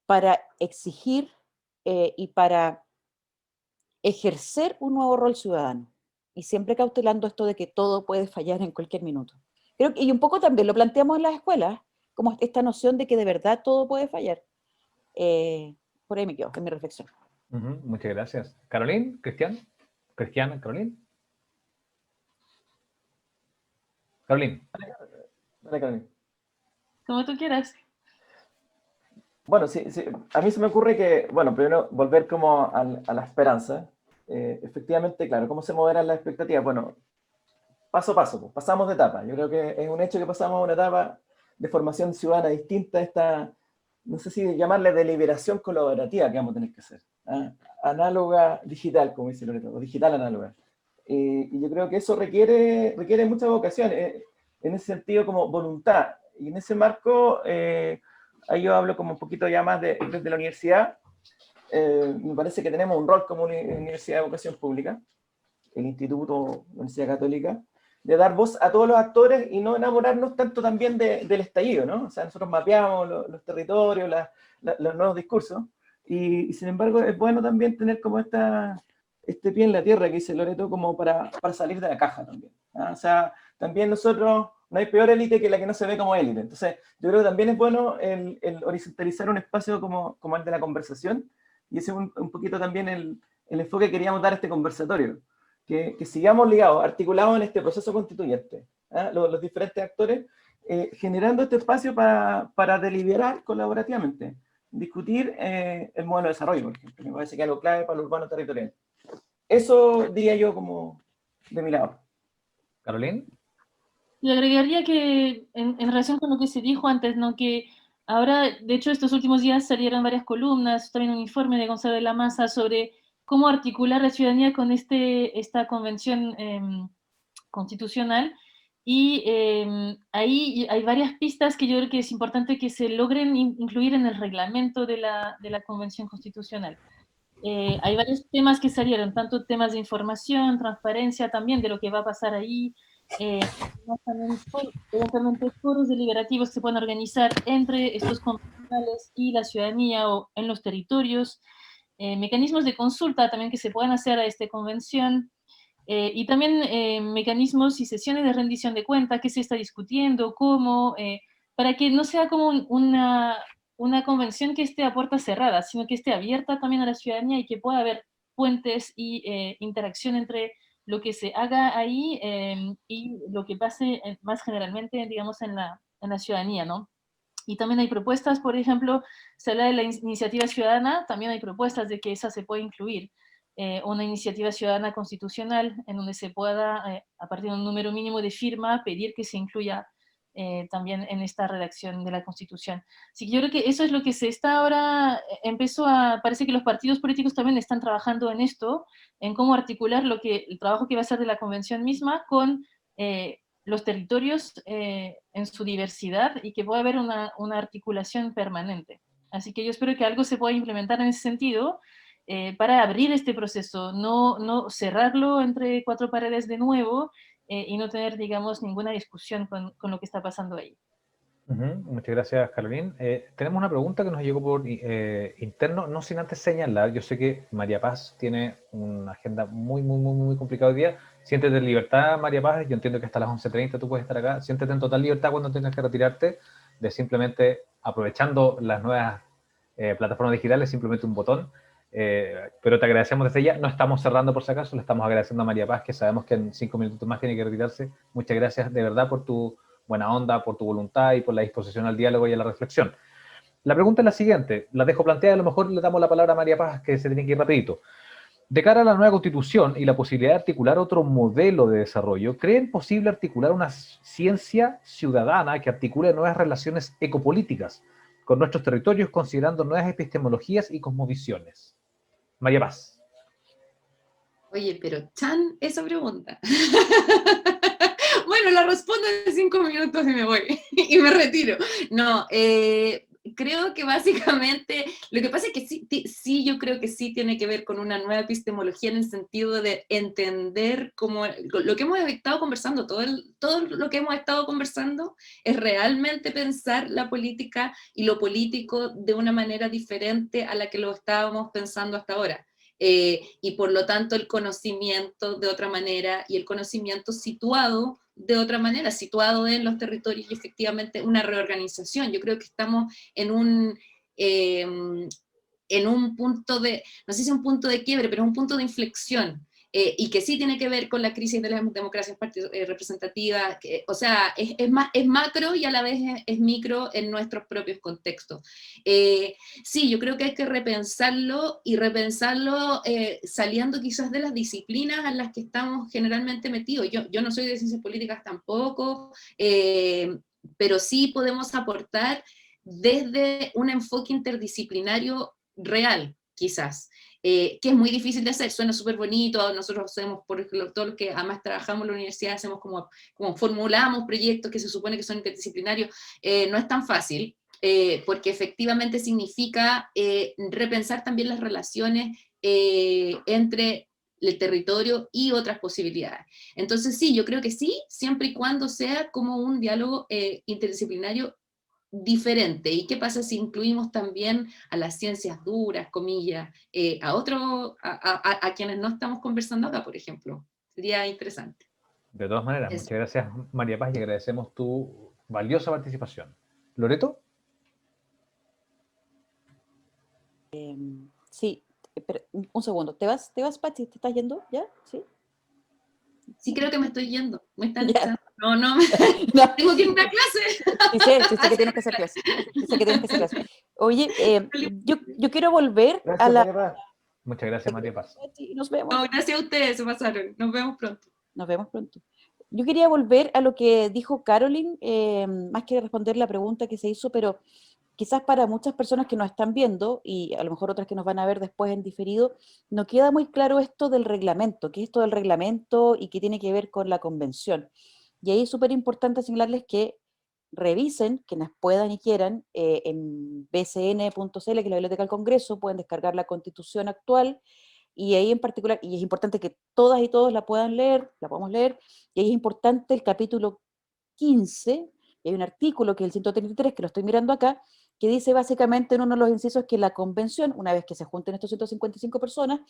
para exigir y para ejercer un nuevo rol ciudadano. Y siempre cautelando esto de que todo puede fallar en cualquier minuto. Creo que, y un poco también lo planteamos en las escuelas, como esta noción de que de verdad todo puede fallar. Por ahí me quedo, es mi reflexión. Muchas gracias. Caroline, Cristian. Cristiana, Caroline. Caroline. Dale, Caroline. Como tú quieras. Bueno, sí, a mí se me ocurre que, bueno, primero volver como a la esperanza. Efectivamente, claro, ¿cómo se moderan las expectativas? Bueno, paso a paso, pues, pasamos de etapa. Yo creo que es un hecho que pasamos a una etapa de formación ciudadana distinta a no sé si llamarle deliberación colaborativa que vamos a tener que hacer, ¿ah? Análoga digital, como dice Loreto, o digital análoga. Y yo creo que eso requiere mucha vocación, en ese sentido como voluntad. Y en ese marco, ahí yo hablo como un poquito ya más desde la universidad. Me parece que tenemos un rol como Universidad de Vocación Pública, el Instituto Universidad Católica, de dar voz a todos los actores y no enamorarnos tanto también del estallido, ¿no? O sea, nosotros mapeamos los territorios, los nuevos discursos, y sin embargo es bueno también tener como este pie en la tierra que dice Loreto, como para salir de la caja también, ¿ah? O sea, también nosotros, no hay peor élite que la que no se ve como élite. Entonces, yo creo que también es bueno el horizontalizar un espacio como el de la conversación, y ese es un poquito también el enfoque que queríamos dar a este conversatorio. Que sigamos ligados, articulados en este proceso constituyente, ¿eh? Los diferentes actores, generando este espacio para deliberar colaborativamente, discutir el modelo de desarrollo, por ejemplo, me parece que es algo clave para lo urbano territorial. Eso diría yo como de mi lado. Carolina. Y agregaría que en relación con lo que se dijo antes, ¿no? Que ahora, de hecho, estos últimos días salieron varias columnas, también un informe de Gonzalo de la Maza sobre cómo articular la ciudadanía con esta convención constitucional. Y ahí hay varias pistas que yo creo que es importante que se logren incluir en el reglamento de la convención constitucional. Hay varios temas que salieron, tanto temas de información, transparencia también de lo que va a pasar ahí, también eventualmente foros deliberativos que se pueden organizar entre estos convencionales y la ciudadanía o en los territorios, mecanismos de consulta también que se puedan hacer a esta convención, y también mecanismos y sesiones de rendición de cuentas, qué se está discutiendo, cómo, para que no sea como una convención que esté a puertas cerradas, sino que esté abierta también a la ciudadanía y que pueda haber puentes y interacción entre lo que se haga ahí y lo que pase más generalmente, digamos, en la ciudadanía, ¿no? Y también hay propuestas, por ejemplo, se habla de la iniciativa ciudadana, también hay propuestas de que esa se puede incluir, una iniciativa ciudadana constitucional en donde se pueda, a partir de un número mínimo de firma, pedir que se incluya también en esta redacción de la Constitución. Así que yo creo que eso es lo que se está ahora, parece que los partidos políticos también están trabajando en esto, en cómo articular el trabajo que va a ser de la Convención misma con los territorios en su diversidad y que pueda haber una articulación permanente. Así que yo espero que algo se pueda implementar en ese sentido para abrir este proceso, no cerrarlo entre cuatro paredes de nuevo y no tener, digamos, ninguna discusión con lo que está pasando ahí. Muchas gracias, Carolina. Tenemos una pregunta que nos llegó por interno, no sin antes señalar, yo sé que María Paz tiene una agenda muy complicada hoy día. Siéntete en libertad, María Paz, yo entiendo que hasta las 11:30 tú puedes estar acá. Siéntete en total libertad cuando tengas que retirarte, de simplemente, aprovechando las nuevas plataformas digitales, simplemente un botón. Pero te agradecemos desde ya. No estamos cerrando por si acaso, le estamos agradeciendo a María Paz, que sabemos que en 5 minutos más tiene que retirarse. Muchas gracias de verdad por tu buena onda, por tu voluntad y por la disposición al diálogo y a la reflexión. La pregunta es la siguiente, la dejo planteada, a lo mejor le damos la palabra a María Paz, que se tiene que ir rapidito. De cara a la nueva Constitución y la posibilidad de articular otro modelo de desarrollo, ¿creen posible articular una ciencia ciudadana que articule nuevas relaciones ecopolíticas con nuestros territorios, considerando nuevas epistemologías y cosmovisiones? María Paz. Oye, pero Chan, esa pregunta. Bueno, la respondo en 5 minutos y me voy, y me retiro. No, creo que básicamente, lo que pasa es que sí, yo creo que sí tiene que ver con una nueva epistemología en el sentido de entender cómo lo que hemos estado conversando, todo lo que hemos estado conversando es realmente pensar la política y lo político de una manera diferente a la que lo estábamos pensando hasta ahora. Y por lo tanto el conocimiento de otra manera y el conocimiento situado de otra manera, situado en los territorios y efectivamente una reorganización. Yo creo que estamos en un punto de, no sé si un punto de quiebre, pero un punto de inflexión. Y que sí tiene que ver con la crisis de las democracias representativas, o sea, es macro y a la vez es micro en nuestros propios contextos. Sí, yo creo que hay que repensarlo y repensarlo saliendo quizás de las disciplinas en las que estamos generalmente metidos. Yo no soy de ciencias políticas tampoco, pero sí podemos aportar desde un enfoque interdisciplinario real, quizás, que es muy difícil de hacer, suena súper bonito, nosotros hacemos, por ejemplo, todo lo que además trabajamos en la universidad, hacemos como formulamos proyectos que se supone que son interdisciplinarios, no es tan fácil, porque efectivamente significa repensar también las relaciones entre el territorio y otras posibilidades. Entonces sí, yo creo que sí, siempre y cuando sea como un diálogo interdisciplinario diferente. ¿Y qué pasa si incluimos también a las ciencias duras, comillas, a quienes no estamos conversando acá, por ejemplo? Sería interesante. De todas maneras, Eso. muchas gracias, María Paz, y agradecemos tu valiosa participación. ¿Loreto? Sí, pero un segundo. ¿Te vas, Pachi? ¿Te estás yendo? ¿Ya? ¿Sí? Sí, creo que me estoy yendo. Me están Ya. echando. No, No. tengo que ir a una clase. Sí sé que tienes que hacer clase. Sí sé que tienes que hacer clase. Oye, yo quiero volver a Gracias, la... María Paz. Muchas gracias, María Paz. Pachi, nos vemos. No, gracias a ustedes, se pasaron. Nos vemos pronto. Nos vemos pronto. Yo quería volver a lo que dijo Caroline, más que responder la pregunta que se hizo, pero quizás para muchas personas que nos están viendo, y a lo mejor otras que nos van a ver después en diferido, no queda muy claro esto del reglamento, qué es esto del reglamento y qué tiene que ver con la convención. Y ahí es súper importante señalarles que revisen, quienes puedan y quieran, en bcn.cl, que es la Biblioteca del Congreso, pueden descargar la Constitución actual, y ahí en particular, y es importante que todas y todos la puedan leer, la podamos leer, y ahí es importante el capítulo 15, y hay un artículo que es el 133, que lo estoy mirando acá, que dice básicamente en uno de los incisos que la convención, una vez que se junten estos 155 personas,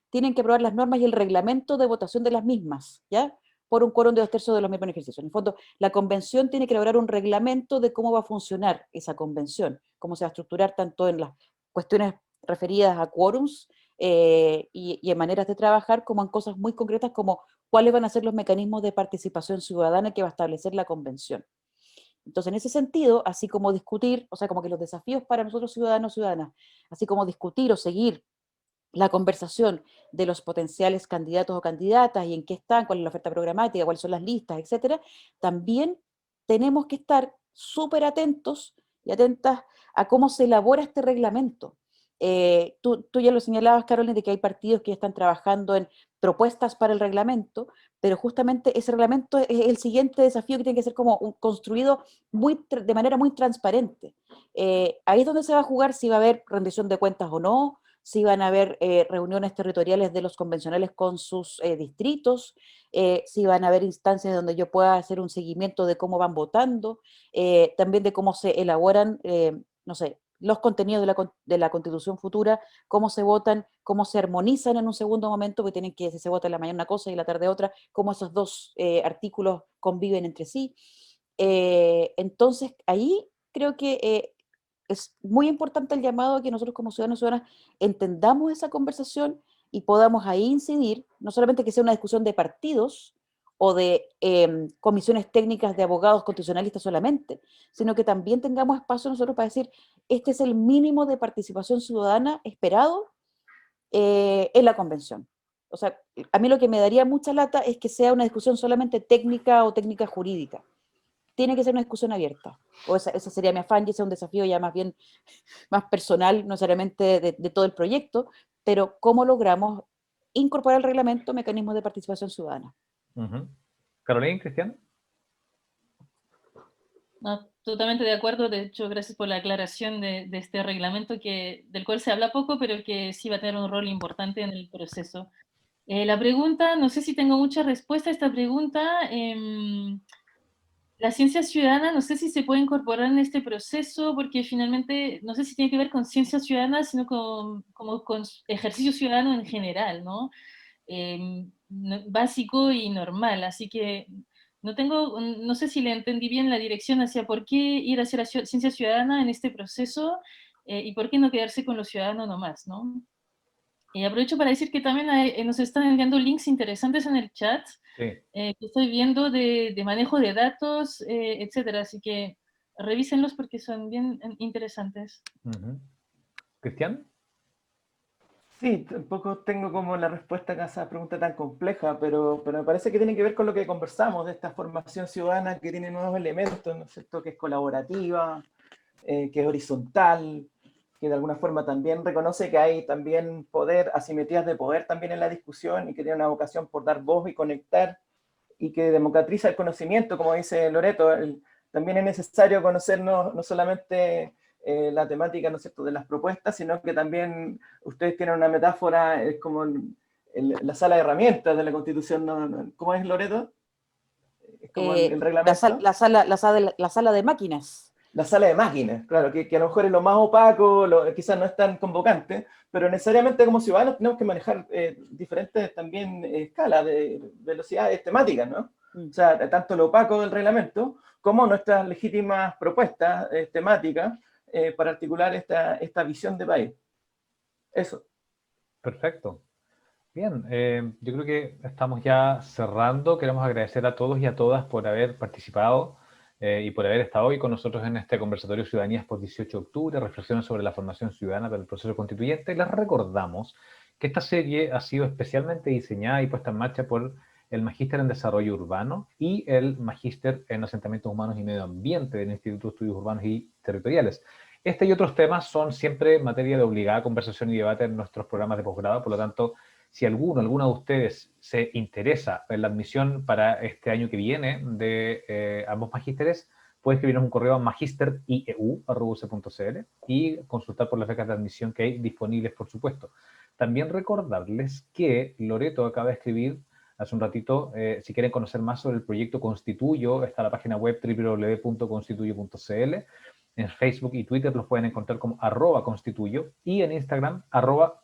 tienen que aprobar las normas y el reglamento de votación de las mismas, ¿ya? Por un quórum de 2/3 de los miembros en ejercicio. En el fondo, la convención tiene que elaborar un reglamento de cómo va a funcionar esa convención, cómo se va a estructurar tanto en las cuestiones referidas a quórums y en maneras de trabajar, como en cosas muy concretas como cuáles van a ser los mecanismos de participación ciudadana que va a establecer la convención. Entonces, en ese sentido, así como discutir, o sea, como que los desafíos para nosotros ciudadanos, ciudadanas, así como discutir o seguir la conversación de los potenciales candidatos o candidatas y en qué están, cuál es la oferta programática, cuáles son las listas, etcétera, también tenemos que estar súper atentos y atentas a cómo se elabora este reglamento. Tú ya lo señalabas, Carolina, de que hay partidos que ya están trabajando en propuestas para el reglamento, pero justamente ese reglamento es el siguiente desafío que tiene que ser como construido de manera muy transparente. Ahí es donde se va a jugar si va a haber rendición de cuentas o no, si van a haber reuniones territoriales de los convencionales con sus distritos, si van a haber instancias donde yo pueda hacer un seguimiento de cómo van votando, también de cómo se elaboran, no sé, los contenidos de la Constitución futura, cómo se votan, cómo se armonizan en un segundo momento, porque tienen que, si se vota en la mañana una cosa y en la tarde otra, cómo esos dos artículos conviven entre sí. Entonces, ahí creo que es muy importante el llamado a que nosotros como ciudadanos y ciudadanas entendamos esa conversación y podamos ahí incidir, no solamente que sea una discusión de partidos o de comisiones técnicas de abogados constitucionalistas solamente, sino que también tengamos espacio nosotros para decir, este es el mínimo de participación ciudadana esperado en la convención. O sea, a mí lo que me daría mucha lata es que sea una discusión solamente técnica o técnica jurídica. Tiene que ser una discusión abierta. O ese sería mi afán y ese es un desafío ya más bien más personal, no necesariamente de todo el proyecto, pero cómo logramos incorporar al reglamento mecanismos de participación ciudadana. Carolina, Cristian. No, totalmente de acuerdo. De hecho, gracias por la aclaración de este reglamento del cual se habla poco, pero que sí va a tener un rol importante en el proceso. La pregunta, no sé si tengo mucha respuesta a esta pregunta. La ciencia ciudadana, no sé si se puede incorporar en este proceso, porque finalmente, no sé si tiene que ver con ciencia ciudadana, sino como con ejercicio ciudadano en general, ¿no? Básico y normal. Así que no sé si le entendí bien la dirección hacia por qué ir hacia la ciencia ciudadana en este proceso y por qué no quedarse con lo ciudadano nomás, ¿no? Y aprovecho para decir que también nos están enviando links interesantes en el chat, Sí. que estoy viendo de manejo de datos, etcétera. Así que revísenlos porque son bien interesantes. ¿Cristian? Sí, tampoco tengo como la respuesta a esa pregunta tan compleja, pero me parece que tiene que ver con lo que conversamos de esta formación ciudadana que tiene nuevos elementos, ¿no es cierto? Que es colaborativa, que es horizontal, que de alguna forma también reconoce que hay también poder, asimetrías de poder también en la discusión y que tiene una vocación por dar voz y conectar y que democratiza el conocimiento, como dice Loreto. También es necesario conocer no solamente la temática, ¿no es cierto?, de las propuestas, sino que también ustedes tienen una metáfora, es como la sala de herramientas de la Constitución, ¿cómo es, Loreto? Es como el reglamento. La sala de máquinas. La sala de máquinas, claro, que a lo mejor es lo más opaco, quizás no es tan convocante, pero necesariamente como ciudadanos tenemos que manejar diferentes también escalas de velocidades temáticas, ¿no? O sea, tanto lo opaco del reglamento como nuestras legítimas propuestas temáticas para articular esta visión de país. Eso. Perfecto. Bien, yo creo que estamos ya cerrando. Queremos agradecer a todos y a todas por haber participado y por haber estado hoy con nosotros en este conversatorio Ciudadanías por 18 de octubre, reflexiones sobre la formación ciudadana para el proceso constituyente. Les recordamos que esta serie ha sido especialmente diseñada y puesta en marcha por el Magíster en Desarrollo Urbano y el Magíster en Asentamientos Humanos y Medio Ambiente del Instituto de Estudios Urbanos y Territoriales. Este y otros temas son siempre materia de obligada conversación y debate en nuestros programas de posgrado, por lo tanto, si alguna de ustedes se interesa en la admisión para este año que viene de ambos magísteres, puede escribirnos un correo a magister.ieu@uc.cl y consultar por las becas de admisión que hay disponibles, por supuesto. También recordarles que Loreto acaba de escribir hace un ratito, si quieren conocer más sobre el proyecto Constituyo, está la página web www.constituyo.cl. En Facebook y Twitter los pueden encontrar como @constituyo y en Instagram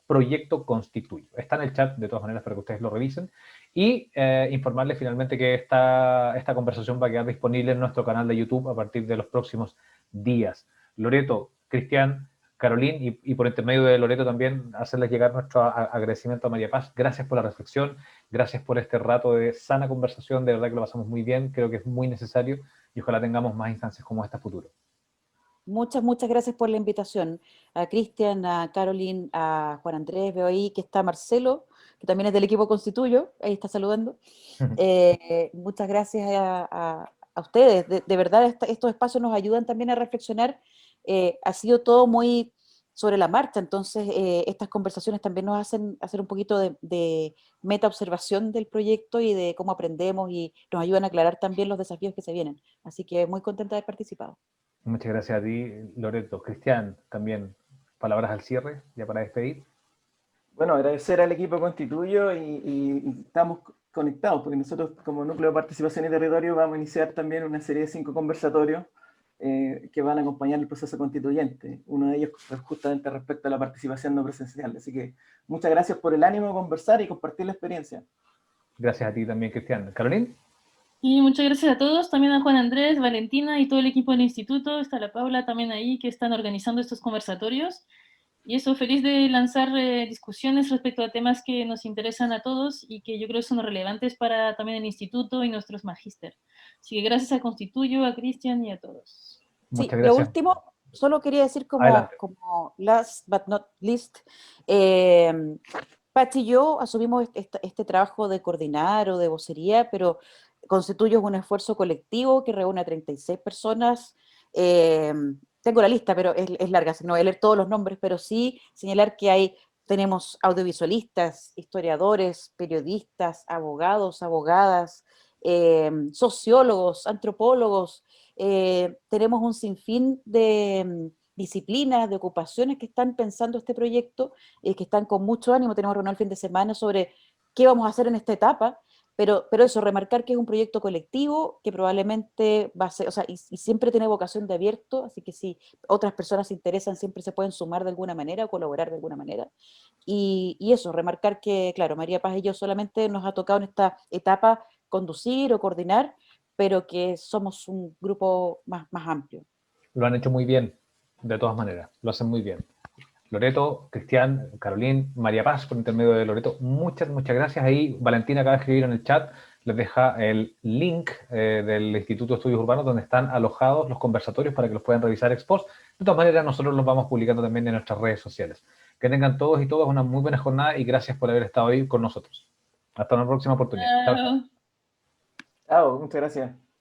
@proyectoconstituyo. Está en el chat de todas maneras para que ustedes lo revisen y informarles finalmente que esta conversación va a quedar disponible en nuestro canal de YouTube a partir de los próximos días. Loreto, Cristian, Carolín y por intermedio de Loreto también hacerles llegar nuestro agradecimiento a María Paz. Gracias por la reflexión, gracias por este rato de sana conversación, de verdad que lo pasamos muy bien, creo que es muy necesario y ojalá tengamos más instancias como esta a futuro. Muchas gracias por la invitación. A Cristian, a Caroline, a Juan Andrés, veo ahí que está Marcelo, que también es del equipo Constituyo, ahí está saludando. Muchas gracias a ustedes. De verdad, estos espacios nos ayudan también a reflexionar. Ha sido todo muy sobre la marcha, entonces estas conversaciones también nos hacen hacer un poquito de meta observación del proyecto y de cómo aprendemos y nos ayudan a aclarar también los desafíos que se vienen. Así que muy contenta de haber participado. Muchas gracias a ti, Loreto. Cristian, también palabras al cierre, ya para despedir. Bueno, agradecer al equipo Constituyo y estamos conectados, porque nosotros como Núcleo de Participación y Territorio vamos a iniciar también una serie de 5 conversatorios que van a acompañar el proceso constituyente. Uno de ellos es justamente respecto a la participación no presencial. Así que muchas gracias por el ánimo de conversar y compartir la experiencia. Gracias a ti también, Cristian. ¿Carolín? Y muchas gracias a todos, también a Juan Andrés, Valentina y todo el equipo del instituto, está la Paula también ahí que están organizando estos conversatorios. Y eso, feliz de lanzar discusiones respecto a temas que nos interesan a todos y que yo creo son relevantes para también el instituto y nuestros magíster. Así que gracias a Constituyo, a Cristian y a todos. Sí, Muchas gracias. lo último, solo quería decir como last but not least, Pachi y yo asumimos este trabajo de coordinar o de vocería, pero Constituyo es un esfuerzo colectivo que reúne a 36 personas. Tengo la lista, pero es larga, no voy a leer todos los nombres, pero sí señalar que tenemos audiovisualistas, historiadores, periodistas, abogados, abogadas, sociólogos, antropólogos, tenemos un sinfín de disciplinas, de ocupaciones que están pensando este proyecto, que están con mucho ánimo. Tenemos reunión el fin de semana sobre qué vamos a hacer en esta etapa, pero eso, remarcar que es un proyecto colectivo, que probablemente va a ser, o sea, y siempre tiene vocación de abierto, así que si otras personas se interesan, siempre se pueden sumar de alguna manera o colaborar de alguna manera. Y eso, remarcar que, claro, María Paz y yo solamente nos ha tocado en esta etapa conducir o coordinar, pero que somos un grupo más amplio. Lo han hecho muy bien, de todas maneras, lo hacen muy bien. Loreto, Cristian, Carolín, María Paz, por intermedio de Loreto, muchas gracias. Ahí Valentina acaba de escribir en el chat, les deja el link del Instituto de Estudios Urbanos donde están alojados los conversatorios para que los puedan revisar ex post. De todas maneras, nosotros los vamos publicando también en nuestras redes sociales. Que tengan todos y todas una muy buena jornada y gracias por haber estado ahí con nosotros. Hasta una próxima oportunidad. Chao. Chao, muchas gracias.